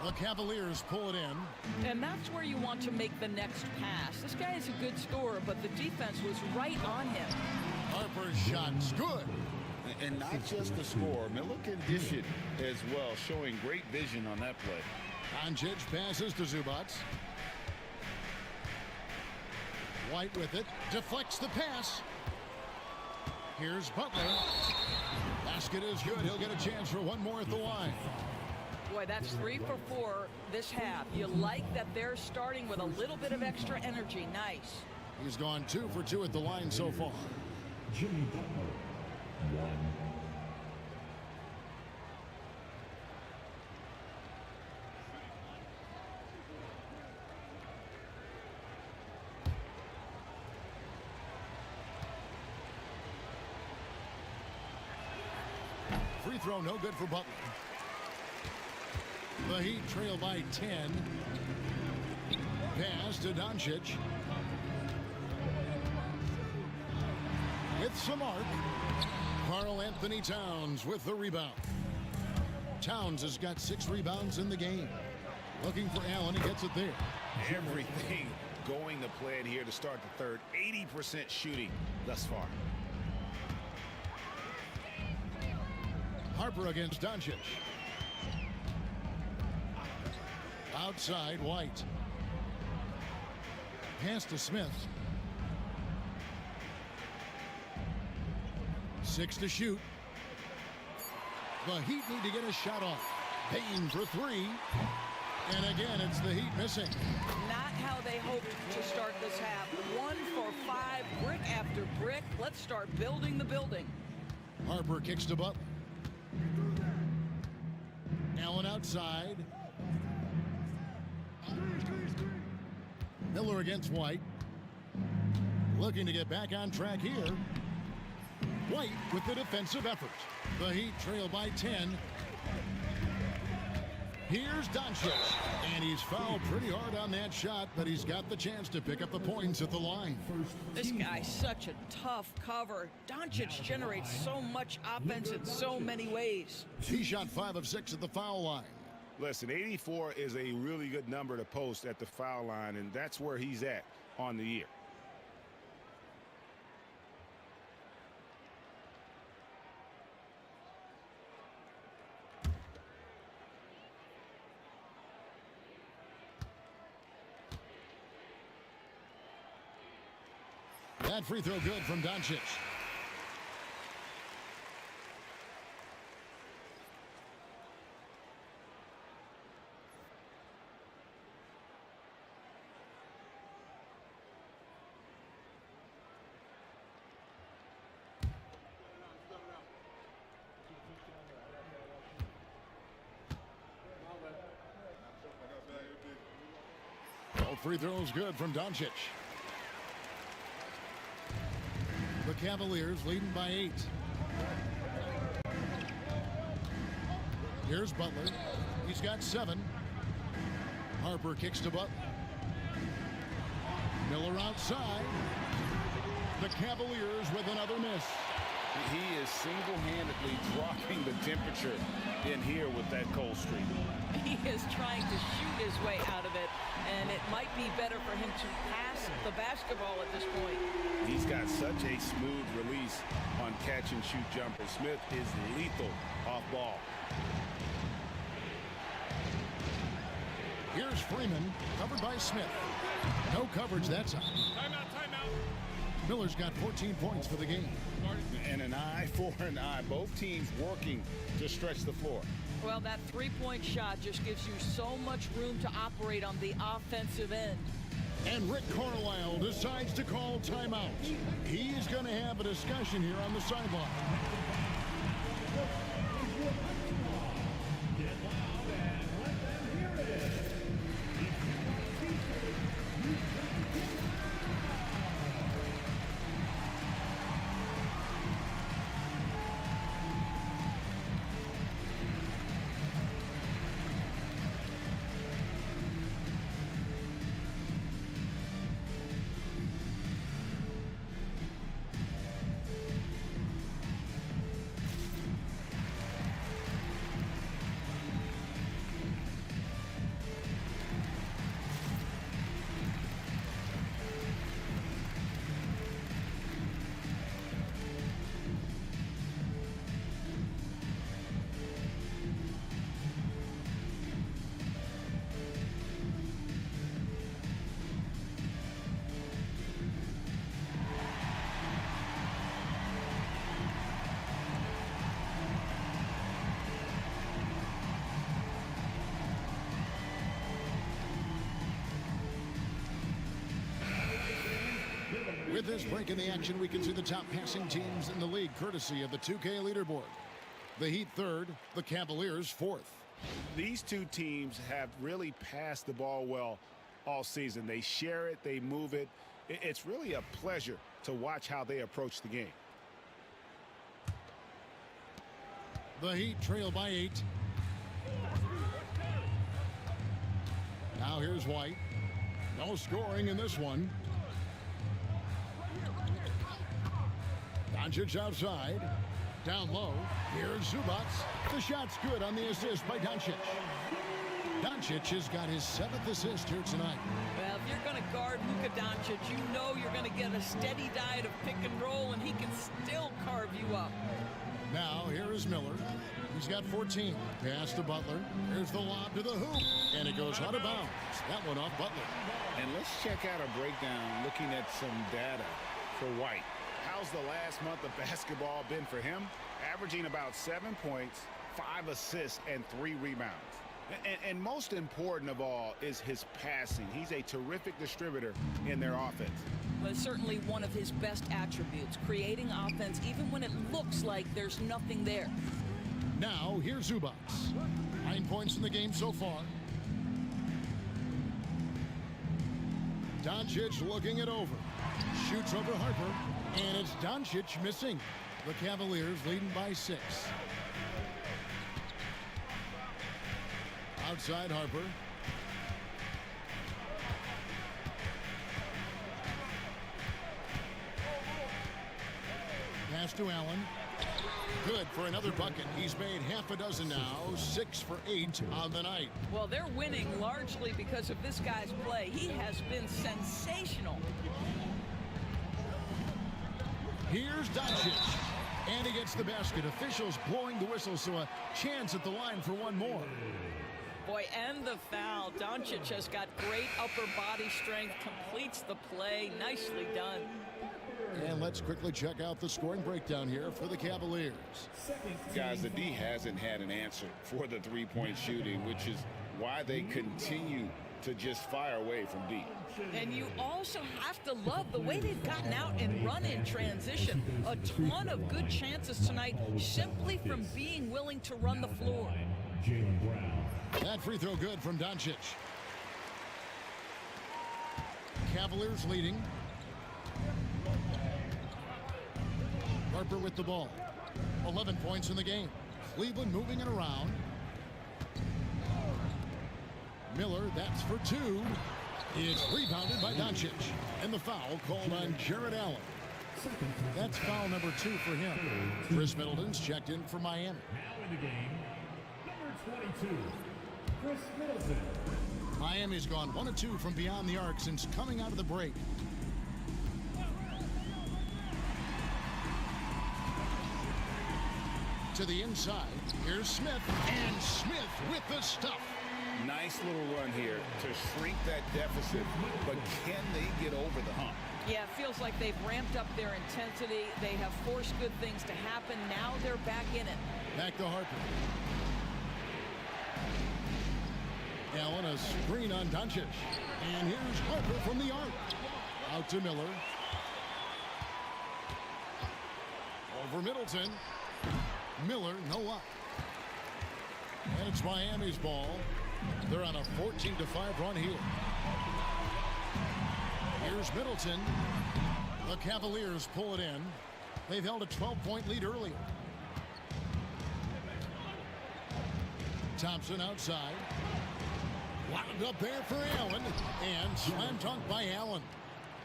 The Cavaliers pull it in. And that's where you want to make the next pass. This guy is a good scorer, but the defense was right on him. Harper's shot's good. And not just the score. Miller can dish it as well, showing great vision on that play. Doncic passes to Zubac. White with it. Deflects the pass. Here's Butler. Basket is good. He'll get a chance for one more at the line. Boy, that's 3 for 4 this half. You like that they're starting with a little bit of extra energy. Nice. He's gone 2 for 2 at the line so far. Jimmy Butler, 1. Free throw no good for Butler. The Heat trail by 10. Pass to Doncic. With some arc. Karl Anthony Towns with the rebound. Towns has got 6 rebounds in the game. Looking for Allen. He gets it there. Everything going to plan here to start the third. 80% shooting thus far. Harper against Doncic. Outside, White. Pass to Smith. 6 to shoot. The Heat need to get a shot off. Payne for 3. And again, it's the Heat missing. Not how they hoped to start this half. 1 for 5, brick after brick. Let's start building the building. Harper kicks to Butler. Allen outside. Miller against White. Looking to get back on track here. White with the defensive effort. The Heat trail by 10. Here's Doncic, and he's fouled pretty hard on that shot, but he's got the chance to pick up the points at the line. This guy's such a tough cover. Doncic generates so much offense in so many ways. He shot 5 of 6 at the foul line. Listen, 84 is a really good number to post at the foul line, and that's where he's at on the year. That free throw good from Doncic. Both free throws good from Doncic. The Cavaliers leading by 8. Here's Butler. He's got 7. Harper kicks to Butler. Miller outside. The Cavaliers with another miss. He is single-handedly dropping the temperature in here with that cold streak. He is trying to shoot his way out of it, and it might be better for him to pass the basketball at this point. He's got such a smooth release on catch-and-shoot jumpers. Smith is lethal off ball. Here's Freeman, covered by Smith. No coverage that time. Timeout. Miller's got 14 points for the game. And an eye for an eye. Both teams working to stretch the floor. Well, that three-point shot just gives you so much room to operate on the offensive end. And Rick Carlisle decides to call timeout. He's going to have a discussion here on the sideline. With this break in the action, we can see the top passing teams in the league, courtesy of the 2K leaderboard. The Heat 3rd, the Cavaliers 4th. These two teams have really passed the ball well all season. They share it, they move it. It's really a pleasure to watch how they approach the game. The Heat trail by 8. Now here's White. No scoring in this one. Doncic outside. Down low. Here's Zubac. The shot's good on the assist by Doncic. Doncic has got his 7th assist here tonight. Well, if you're going to guard Luka Doncic, you know you're going to get a steady diet of pick and roll, and he can still carve you up. Now, here is Miller. He's got 14. Pass to Butler. Here's the lob to the hoop. And it goes out of bounds. That one off Butler. And let's check out a breakdown looking at some data for White. How's the last month of basketball been for him? Averaging about 7 points, 5 assists, and 3 rebounds. And most important of all is his passing. He's a terrific distributor in their offense. But certainly one of his best attributes, creating offense even when it looks like there's nothing there. Now, here's Zubac. 9 points in the game so far. Doncic looking it over. Shoots over Harper, and it's Doncic missing. The Cavaliers leading by 6. Outside Harper. Pass to Allen. Good for another bucket. He's made half a dozen now, 6 for 8 on the night. Well, they're winning largely because of this guy's play. He has been sensational. Here's Doncic. And he gets the basket. Officials blowing the whistle, so a chance at the line for one more. Boy, and the foul. Doncic has got great upper body strength, completes the play. Nicely done. And let's quickly check out the scoring breakdown here for the Cavaliers. Guys, the D hasn't had an answer for the three-point shooting, which is why they continue to just fire away from deep. And you also have to love the way they've gotten out and run in transition. A ton of good chances tonight simply from being willing to run the floor. That free throw good from Doncic. Cavaliers leading. Harper with the ball. 11 points in the game. Cleveland moving it around. Miller, that's for 2. It's rebounded by Doncic. And the foul called on Jared Allen. That's foul number 2 for him. Chris Middleton's checked in for Miami. Now in the game, number 22, Chris Middleton. Miami's gone 1 of 2 from beyond the arc since coming out of the break. To the inside. Here's Smith. And Smith with the stuff. Nice little run here to shrink that deficit, but can they get over the hump? Yeah, it feels like they've ramped up their intensity. They have forced good things to happen. Now they're back in it. Back to Harper. Allen, a screen on Doncic. And here's Harper from the arc. Out to Miller. Over Middleton. Miller, no luck. And it's Miami's ball. They're on a 14-5 run here. Here's Middleton. The Cavaliers pull it in. They've held a 12-point lead earlier. Thompson outside. Wound up there for Allen. And slam dunk by Allen.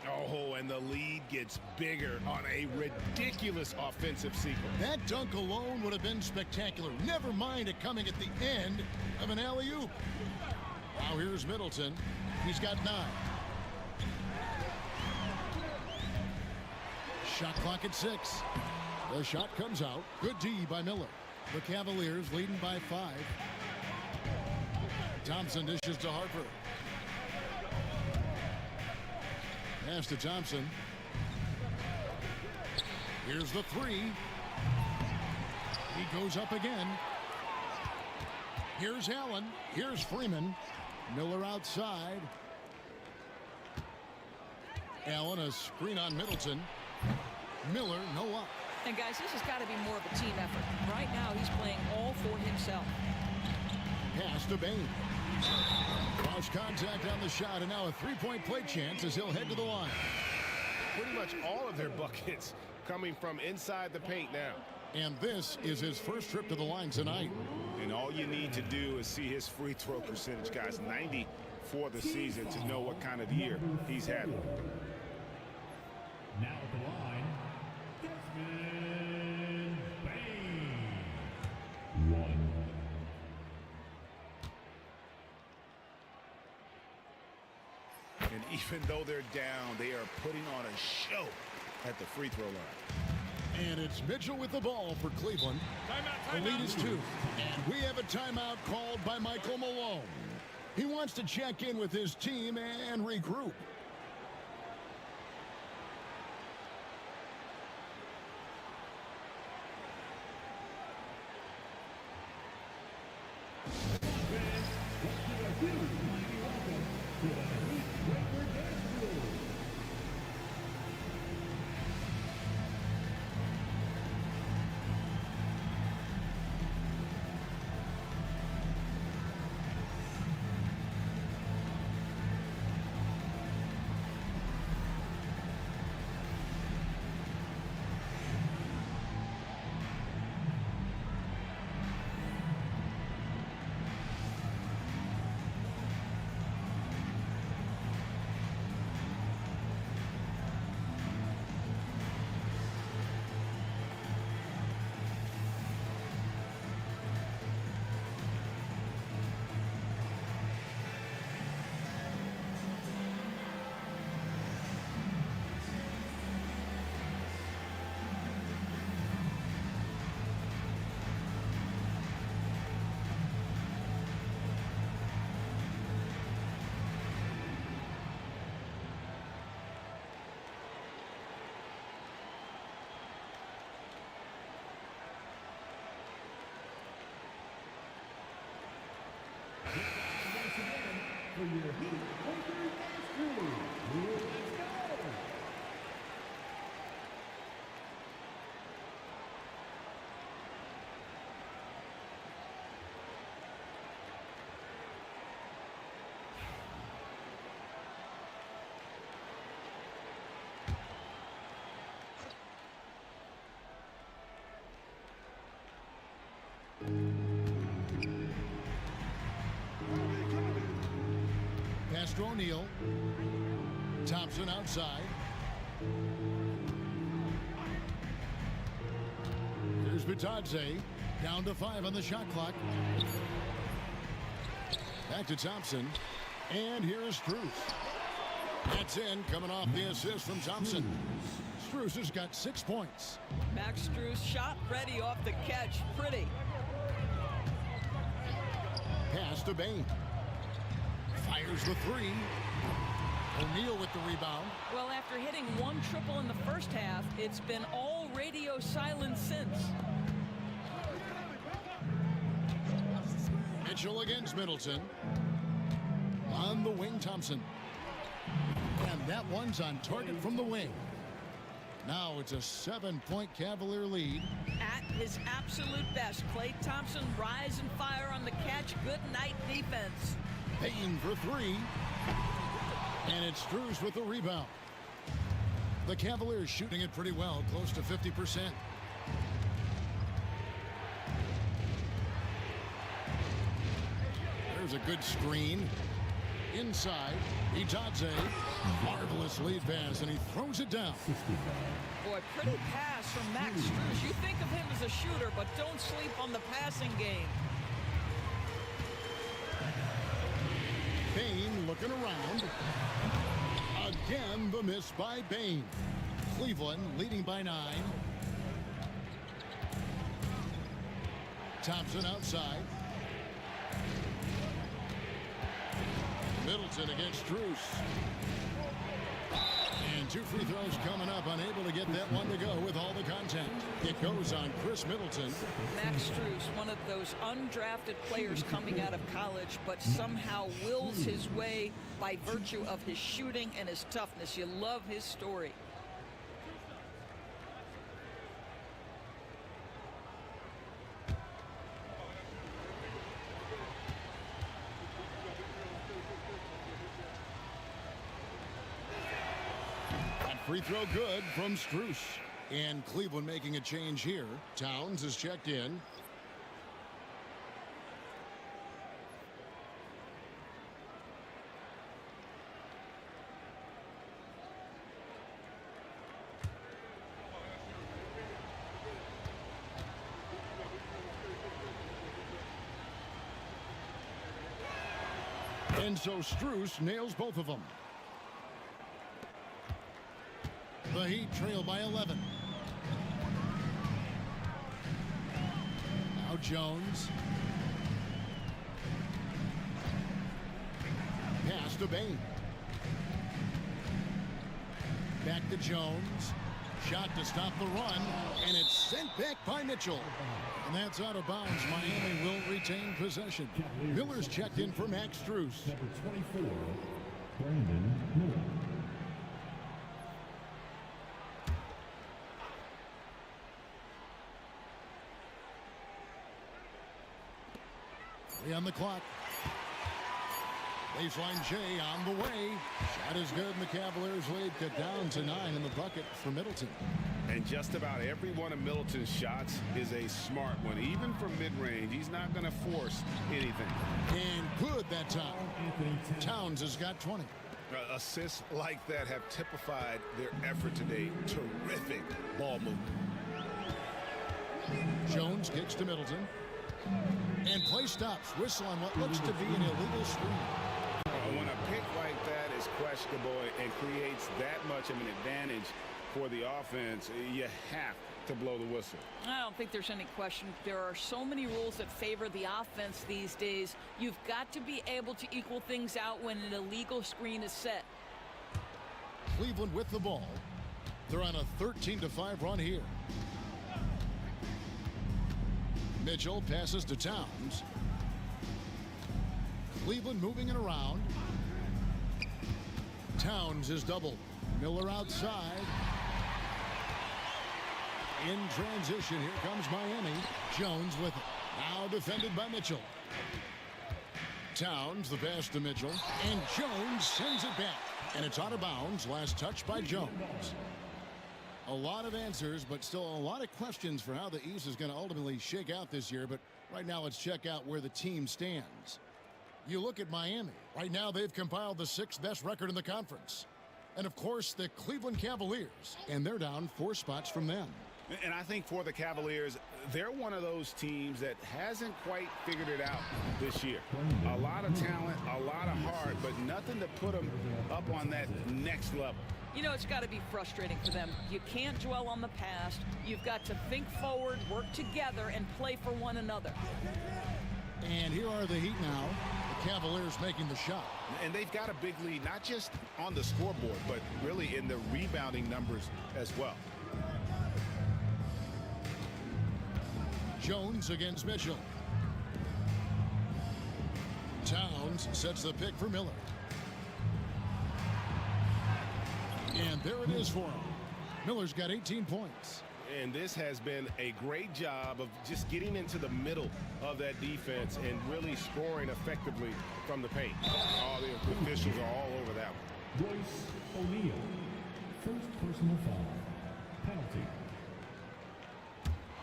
Oh, and the lead gets bigger on a ridiculous offensive sequence. That dunk alone would have been spectacular. Never mind it coming at the end of an alley-oop. Now here's Middleton. He's got 9. Shot clock at 6. The shot comes out. Good D by Miller. The Cavaliers leading by 5. Thompson dishes to Harper. Pass to Thompson. Here's the 3. He goes up again. Here's Allen. Here's Freeman. Miller outside. Allen, a screen on Middleton. Miller, no up. And guys, this has got to be more of a team effort. Right now, he's playing all for himself. Pass to Bain. Lost contact on the shot, and now a three-point play chance as he'll head to the line. Pretty much all of their buckets coming from inside the paint now. And this is his first trip to the line tonight. And all you need to do is see his free throw percentage, guys. 90 for the season to know what kind of year he's had. Now at the line, Desmond Bain. 1. And even though they're down, they are putting on a show at the free throw line. And it's Mitchell with the ball for Cleveland. The lead is 2. And we have a timeout called by Michael Malone. He wants to check in with his team and regroup. Once again, for your Heat Lakers dance crew, let's go! Pass to O'Neal. Thompson outside. Here's Bitadze. Down to 5 on the shot clock. Back to Thompson. And here's Strus. That's in, coming off the assist from Thompson. Strus has got 6 points. Max Strus shot ready off the catch. Pretty. Pass to Bain. Fires the 3. O'Neal with the rebound. Well, after hitting 1 triple in the first half, it's been all radio silence since. Mitchell against Middleton. On the wing, Thompson. And that one's on target from the wing. Now it's a 7-point Cavalier lead. At his absolute best, Klay Thompson rise and fire on the catch. Good night defense. Payne for 3. And it's Strus with the rebound. The Cavaliers shooting it pretty well, close to 50%. There's a good screen. Inside, Bitadze. Marvelous lead pass, and he throws it down. Boy, pretty pass from Max Strus. You think of him as a shooter, but don't sleep on the passing game. Bain looking around. Again, the miss by Bain. Cleveland leading by 9. Thompson outside. Middleton against Strus. And 2 free throws coming up, unable to get that one to go with all the contact. It goes on Chris Middleton. Max Strus, one of those undrafted players coming out of college, but somehow wills his way by virtue of his shooting and his toughness. You love his story. Free throw good from Strus. And Cleveland making a change here. Towns is checked in. And so Strus nails both of them. The Heat trail by 11. Now Jones. Pass to Bain. Back to Jones. Shot to stop the run, and it's sent back by Mitchell. And that's out of bounds. Miami will retain possession. Miller's checked in for Max Strus. Number 24, Brandon Miller. On the clock. Baseline J on the way. Shot is good, and the Cavaliers lead cut down to 9 in the bucket for Middleton. And just about every one of Middleton's shots is a smart one. Even from mid-range, he's not going to force anything. And good that time. Towns has got 20. Assists like that have typified their effort today. Terrific ball movement. Jones kicks to Middleton. And play stops. Whistle on what looks to be an illegal screen. When a pick like that is questionable and creates that much of an advantage for the offense, you have to blow the whistle. I don't think there's any question. There are so many rules that favor the offense these days. You've got to be able to equal things out when an illegal screen is set. Cleveland with the ball. They're on a 13-5 run here. Mitchell passes to Towns. Cleveland moving it around. Towns is doubled. Miller outside. In transition, here comes Miami. Jones with it. Now defended by Mitchell. Towns, the pass to Mitchell. And Jones sends it back. And it's out of bounds. Last touch by Jones. A lot of answers, but still a lot of questions for how the East is going to ultimately shake out this year. But right now, let's check out where the team stands. You look at Miami. Right now, they've compiled the 6th best record in the conference. And, of course, the Cleveland Cavaliers. And they're down 4 spots from them. And I think for the Cavaliers, they're one of those teams that hasn't quite figured it out this year. A lot of talent, a lot of heart, but nothing to put them up on that next level. You know, it's got to be frustrating for them. You can't dwell on the past. You've got to think forward, work together, and play for one another. And here are the Heat now. The Cavaliers making the shot. And they've got a big lead, not just on the scoreboard, but really in the rebounding numbers as well. Jones against Mitchell. Towns sets the pick for Miller. And there it is for him. Miller's got 18 points. And this has been a great job of just getting into the middle of that defense and really scoring effectively from the paint. All the officials are all over that one. Royce O'Neal. First personal foul. Penalty.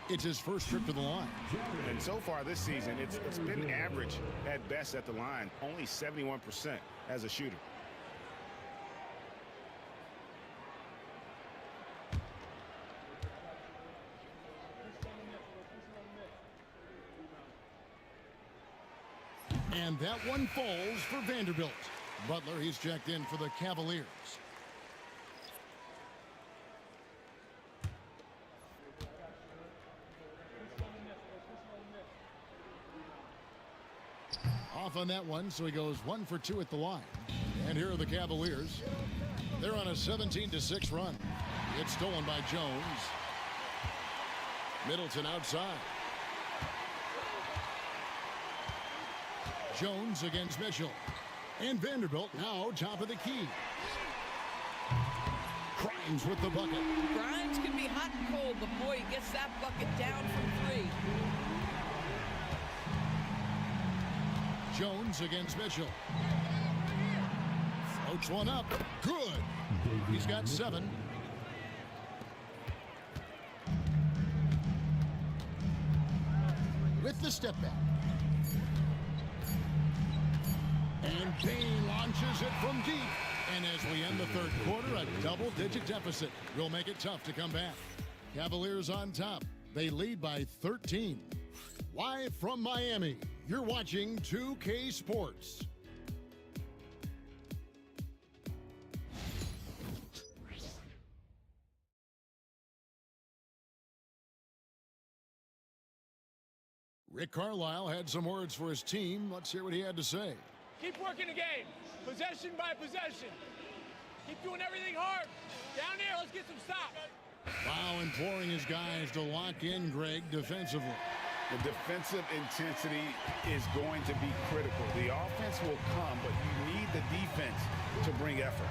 It's his first trip to the line. And so far this season, it's been average at best at the line. Only 71% as a shooter. And that one falls for Vanderbilt. Butler, he's checked in for the Cavaliers. Off on that one, so he goes 1 for 2 at the line. And here are the Cavaliers. They're on a 17-6 run. It's stolen by Jones. Middleton outside. Jones against Mitchell. And Vanderbilt now top of the key. Grimes with the bucket. Grimes can be hot and cold, but boy, he gets that bucket down from 3. Jones against Mitchell. Floats one up. Good. He's got 7. With the step back. And Payne launches it from deep. And as we end the third quarter, a double-digit deficit will make it tough to come back. Cavaliers on top. They lead by 13. Live from Miami, you're watching 2K Sports. Rick Carlisle had some words for his team. Let's hear what he had to say. Keep working the game, possession by possession. Keep doing everything hard. Down there, let's get some stops. Wow, imploring his guys to lock in, Greg, defensively. The defensive intensity is going to be critical. The offense will come, but you need the defense to bring effort.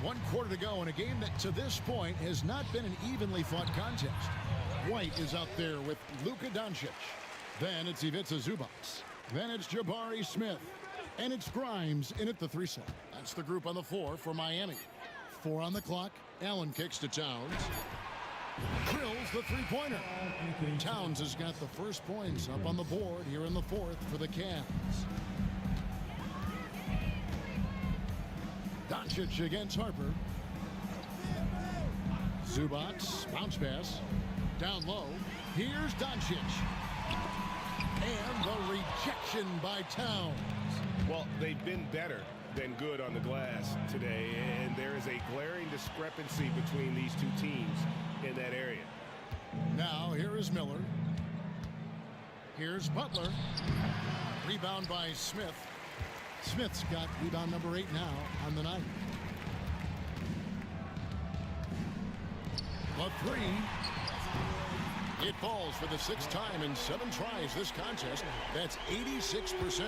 1 quarter to go in a game that to this point has not been an evenly fought contest. White is out there with Luka Doncic. Then it's Ivica Zubac. Then it's Jabari Smith. And it's Grimes in at the 3 slot. That's the group on the floor for Miami. 4 on the clock. Allen kicks to Towns. Drills the 3-pointer. Towns has got the first points up on the board here in the 4th for the Cavs. Doncic against Harper. Zubac, bounce pass. Down low. Here's Doncic. And the rejection by Towns. Well, they've been better than good on the glass today, and there is a glaring discrepancy between these two teams in that area. Now here is Miller. Here's Butler. Rebound by Smith. Smith's got rebound number 8 now on the night. A 3. It falls for the 6th time in 7 tries this contest. That's 86%.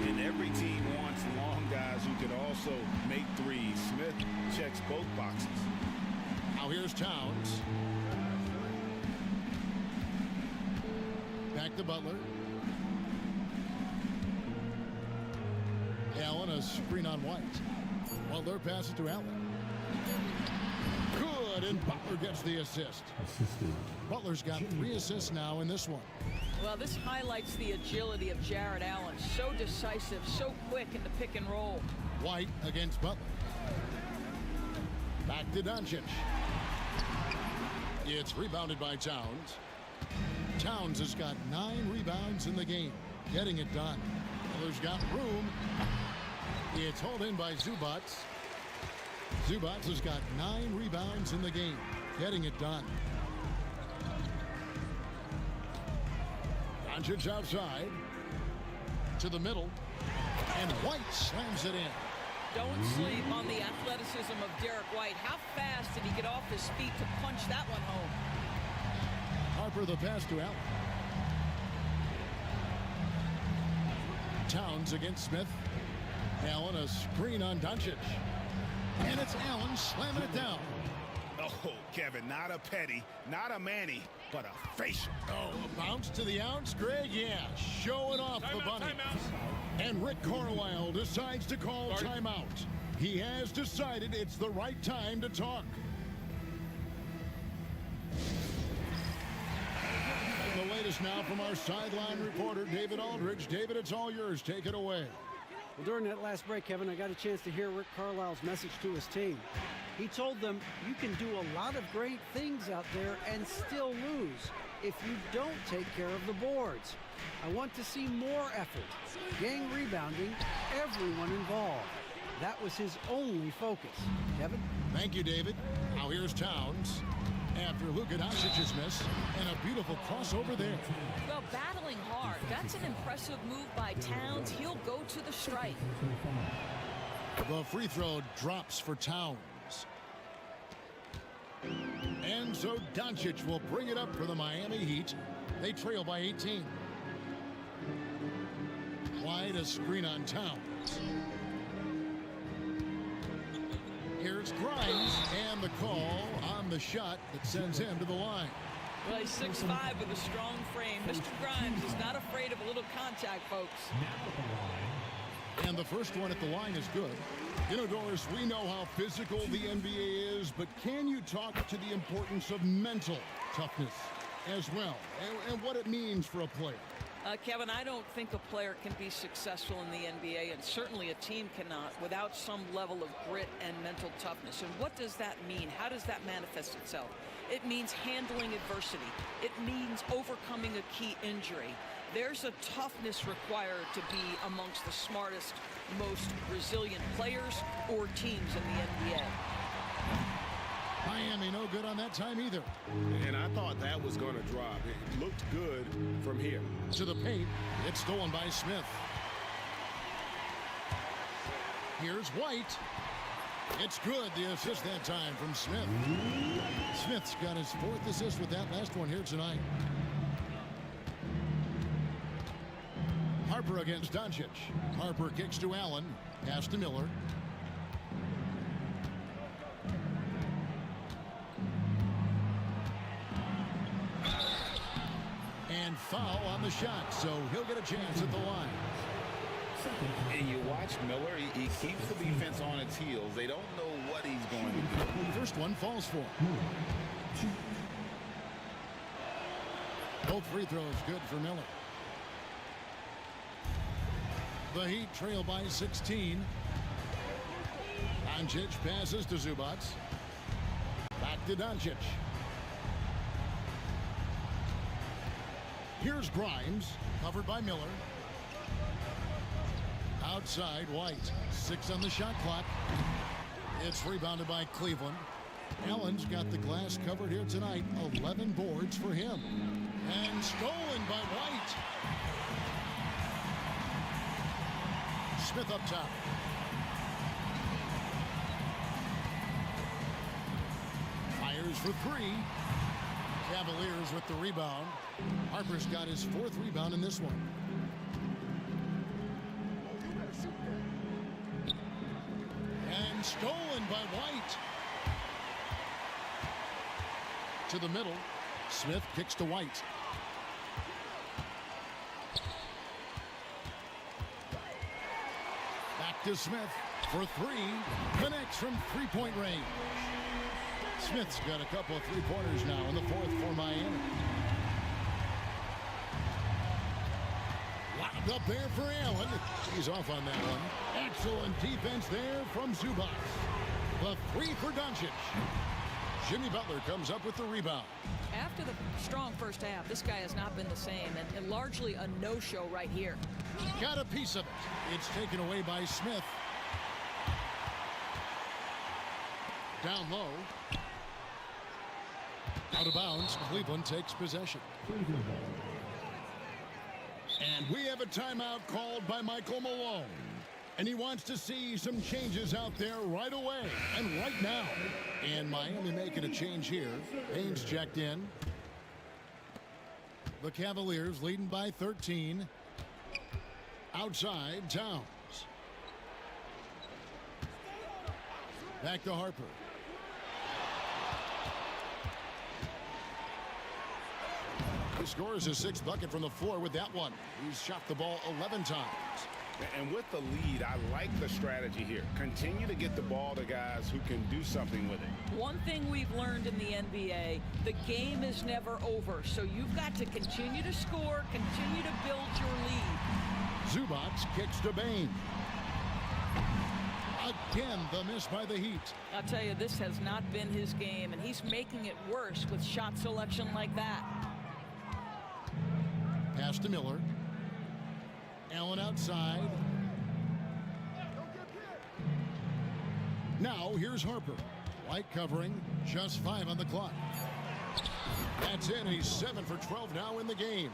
And every team wants long guys who can also make threes. Smith checks both boxes. Now here's Towns. Back to Butler. Allen, a screen on White. Well, they're passing to Allen. Good, and Butler gets the assist. Butler's got 3 assists now in this one. Well, this highlights the agility of Jared Allen. So decisive, so quick in the pick and roll. White against Butler. Back to Doncic. It's rebounded by Towns. Towns has got 9 rebounds in the game, getting it done. Miller's got room. It's hauled in by Zubac. Zubac has got 9 rebounds in the game, getting it done. Doncic outside to the middle, and White slams it in. Don't sleep on the athleticism of Derek White. How fast did he get off his feet to punch that one home? Harper the pass to Allen. Towns against Smith. Allen a screen on Doncic. And it's Allen slamming it down. Oh, Kevin, not a petty, not a Manny, but a facial. Oh, a bounce to the ounce, Greg? Yeah, showing off the bunny. And Rick Carlisle decides to call timeout. He has decided it's the right time to talk. And the latest now from our sideline reporter, David Aldridge. David, it's all yours. Take it away. Well, during that last break, Kevin, I got a chance to hear Rick Carlisle's message to his team. He told them, you can do a lot of great things out there and still lose if you don't take care of the boards. I want to see more effort, gang rebounding, everyone involved. That was his only focus. Kevin? Thank you, David. Now here's Towns. After Luka Doncic's miss, and a beautiful crossover there. Well, battling hard. That's an impressive move by Towns. He'll go to the strike. The free throw drops for Towns. And so Doncic will bring it up for the Miami Heat. They trail by 18. Wide a screen on Towns. Here's Grimes, and the call on the shot that sends him to the line. Well, he's 6'5" with a strong frame. Mr. Grimes is not afraid of a little contact, folks. And the first one at the line is good. You know, Doris, we know how physical the NBA is, but can you talk to the importance of mental toughness as well, and what it means for a player? Kevin, I don't think a player can be successful in the NBA, and certainly a team cannot, without some level of grit and mental toughness. And what does that mean? How does that manifest itself? It means handling adversity. It means overcoming a key injury. There's a toughness required to be amongst the smartest, most resilient players or teams in the NBA. Miami no good on that time either. And I thought that was going to drop. It looked good from here. To the paint. It's stolen by Smith. Here's White. It's good. The assist that time from Smith. Smith's got his 4th assist with that last one here tonight. Harper against Doncic. Harper kicks to Allen. Pass to Miller. And foul on the shot, so he'll get a chance at the line. And you watch Miller, he keeps the defense on its heels. They don't know what he's going to do. First one falls for him. Both free throws good for Miller. The Heat trail by 16. Doncic passes to Zubac. Back to Doncic. Here's Grimes, covered by Miller. Outside, White. 6 on the shot clock. It's rebounded by Cleveland. Allen's got the glass covered here tonight. 11 boards for him. And stolen by White. Smith up top. Fires for 3. Cavaliers with the rebound. Harper's got his 4th rebound in this one. And stolen by White. To the middle. Smith kicks to White. Back to Smith for 3. Connects from three-point range. Smith's got a couple of three-pointers now in the 4th for Miami. Lobbed up there for Allen. He's off on that one. Excellent defense there from Zubac. The 3 for Doncic. Jimmy Butler comes up with the rebound. After the strong first half, this guy has not been the same, and largely a no-show right here. Got a piece of it. It's taken away by Smith. Down low. Out of bounds. Cleveland takes possession. And we have a timeout called by Michael Malone. And he wants to see some changes out there right away and right now. And Miami making a change here. Haynes checked in. The Cavaliers leading by 13. Outside, Towns. Back to Harper. He scores his 6th bucket from the floor with that one. He's shot the ball 11 times. And with the lead, I like the strategy here. Continue to get the ball to guys who can do something with it. One thing we've learned in the NBA, the game is never over. So you've got to continue to score, continue to build your lead. Zubac kicks to Bane. Again, the miss by the Heat. I'll tell you, this has not been his game, and he's making it worse with shot selection like that. Pass to Miller. Allen outside. Now here's Harper. White covering. Just 5 on the clock. That's it. He's 7 for 12 now in the game.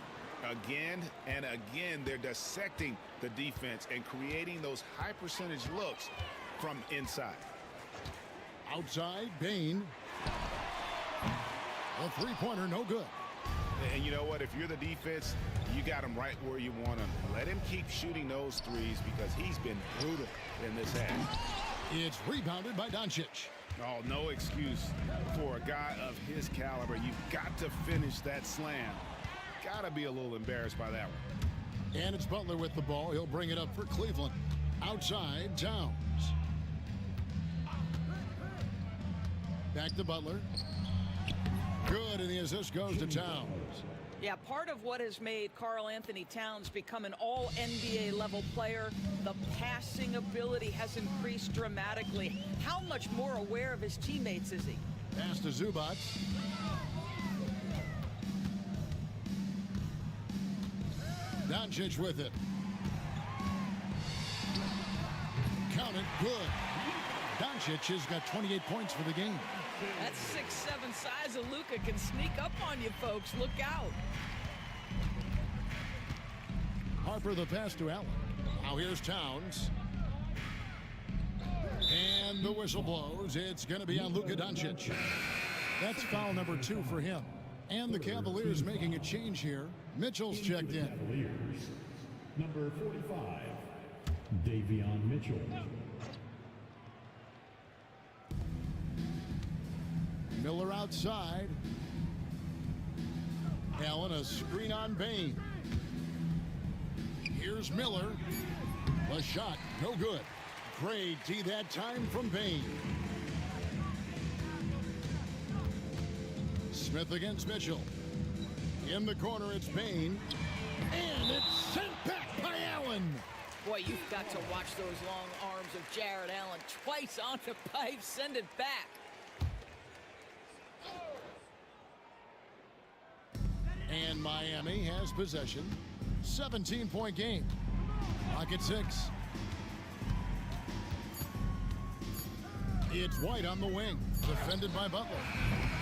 Again and again, they're dissecting the defense and creating those high percentage looks from inside. Outside, Bane. A three-pointer, no good. And you know what? If you're the defense, you got him right where you want him. Let him keep shooting those threes because he's been brutal in this half. It's rebounded by Doncic. Oh, no excuse for a guy of his caliber. You've got to finish that slam. Got to be a little embarrassed by that one. And it's Butler with the ball. He'll bring it up for Cleveland. Outside, Towns. Back to Butler. Good, and the assist goes to Towns. Yeah, part of what has made Karl Anthony Towns become an all-NBA level player, the passing ability has increased dramatically. How much more aware of his teammates is he? Pass to Zubac. Doncic with it. Count it, good. Doncic has got 28 points for the game. That 6'7" size of Luka can sneak up on you, folks. Look out. Harper the pass to Allen. Now here's Towns. And the whistle blows. It's going to be on Luka Doncic. That's foul number 2 for him. And the Cavaliers making a change here. Mitchell's checked in. Cavaliers, number 45, Davion Mitchell. Miller outside. Allen, a screen on Bain. Here's Miller. The shot, no good. Great D that time from Bain. Smith against Mitchell. In the corner, it's Bain. And it's sent back by Allen. Boy, you've got to watch those long arms of Jared Allen. Twice on the pipe, send it back. And Miami has possession. 17-point game. Clock at 6. It's White on the wing, defended by Butler.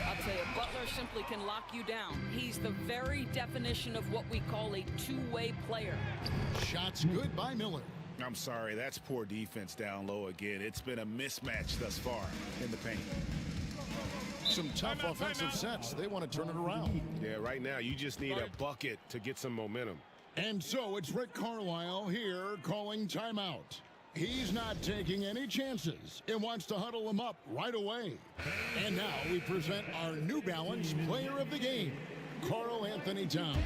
I'll tell you, Butler simply can lock you down. He's the very definition of what we call a two-way player. Shots good by Miller. I'm sorry, that's poor defense down low again. It's been a mismatch thus far in the paint. Some tough offensive sets. They want to turn it around. Yeah, right now you just need a bucket to get some momentum. And so it's Rick Carlisle here calling timeout. He's not taking any chances and wants to huddle them up right away. And now we present our New Balance player of the game, Karl Anthony Towns.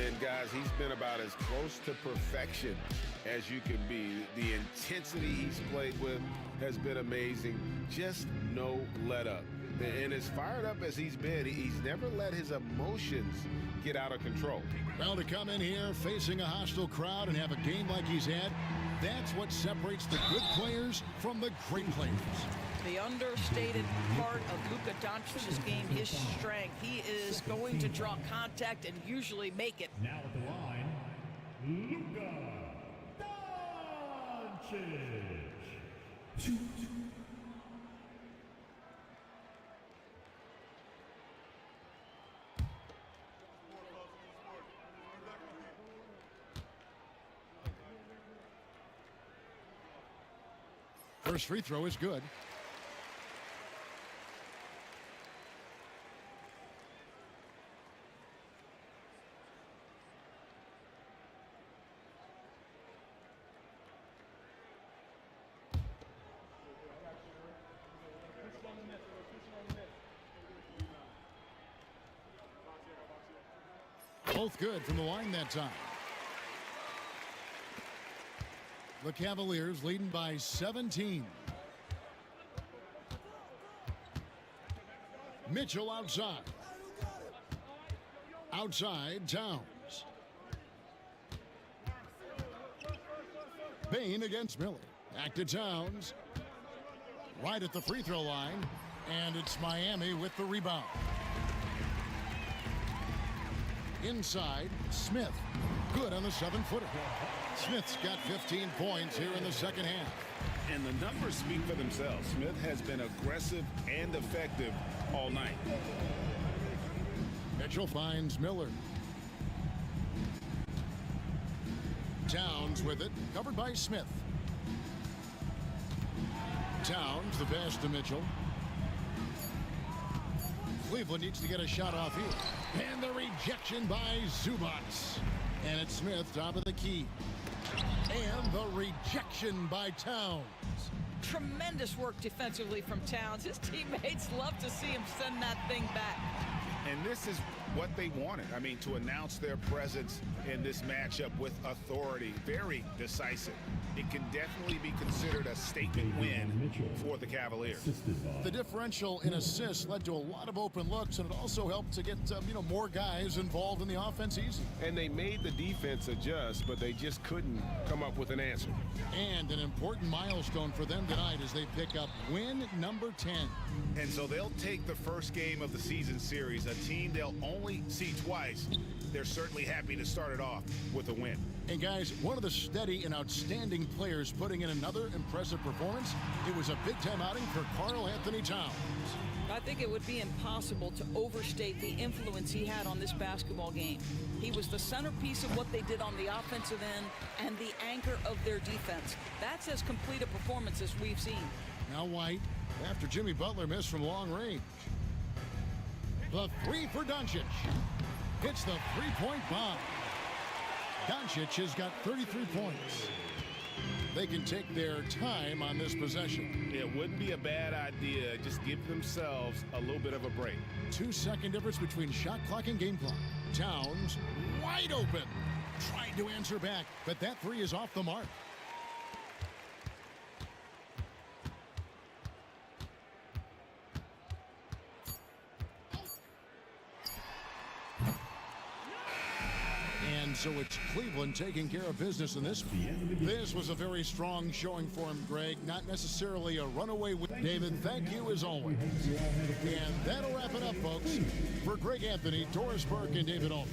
And guys, he's been about as close to perfection as you can be. The intensity he's played with has been amazing. Just no let up. And as fired up as he's been, he's never let his emotions get out of control. Well, to come in here facing a hostile crowd and have a game like he's had, that's what separates the good players from the great players. The understated part of Luka Doncic's game, his strength. He is going to draw contact and usually make it. Now at the line, Luka Doncic. First free throw is good. Both good from the line that time. The Cavaliers leading by 17. Mitchell outside. Outside, Towns. Bain against Miller. Back to Towns. Right at the free throw line. And it's Miami with the rebound. Inside, Smith. Good on the 7-footer. Smith's got 15 points here in the second half. And the numbers speak for themselves. Smith has been aggressive and effective all night. Mitchell finds Miller. Towns with it, covered by Smith. Towns, the pass to Mitchell. Cleveland needs to get a shot off here. And the rejection by Zubac. And it's Smith, top of the key. And the rejection by Towns. Tremendous work defensively from Towns. His teammates love to see him send that thing back. And this is what they wanted. I mean, to announce their presence in this matchup with authority. Very decisive. It can definitely be considered a statement win for the Cavaliers. The differential in assists led to a lot of open looks, and it also helped to get more guys involved in the offense easy. And they made the defense adjust, but they just couldn't come up with an answer. And an important milestone for them tonight as they pick up win number 10. And so they'll take the first game of the season series, a team they'll only see twice. They're certainly happy to start it off with a win. And guys, one of the steady and outstanding players putting in another impressive performance. It was a big-time outing for Karl Anthony Towns. I think it would be impossible to overstate the influence he had on this basketball game. He was the centerpiece of what they did on the offensive end and the anchor of their defense. That's as complete a performance as we've seen. Now White, after Jimmy Butler missed from long range. The three for Doncic. Hits the three-point bomb. Doncic has got 33 points. they can take their time on this possession. It wouldn't be a bad idea. Just give themselves a little bit of a break. 2-second difference between shot clock and game clock. Towns wide open. Trying to answer back, but that three is off the mark. And so it's Cleveland taking care of business in this. This was a very strong showing for him, Greg. Not necessarily a runaway win. David, thank you as always. And that'll wrap it up, folks. For Greg Anthony, Doris Burke, and David Allman,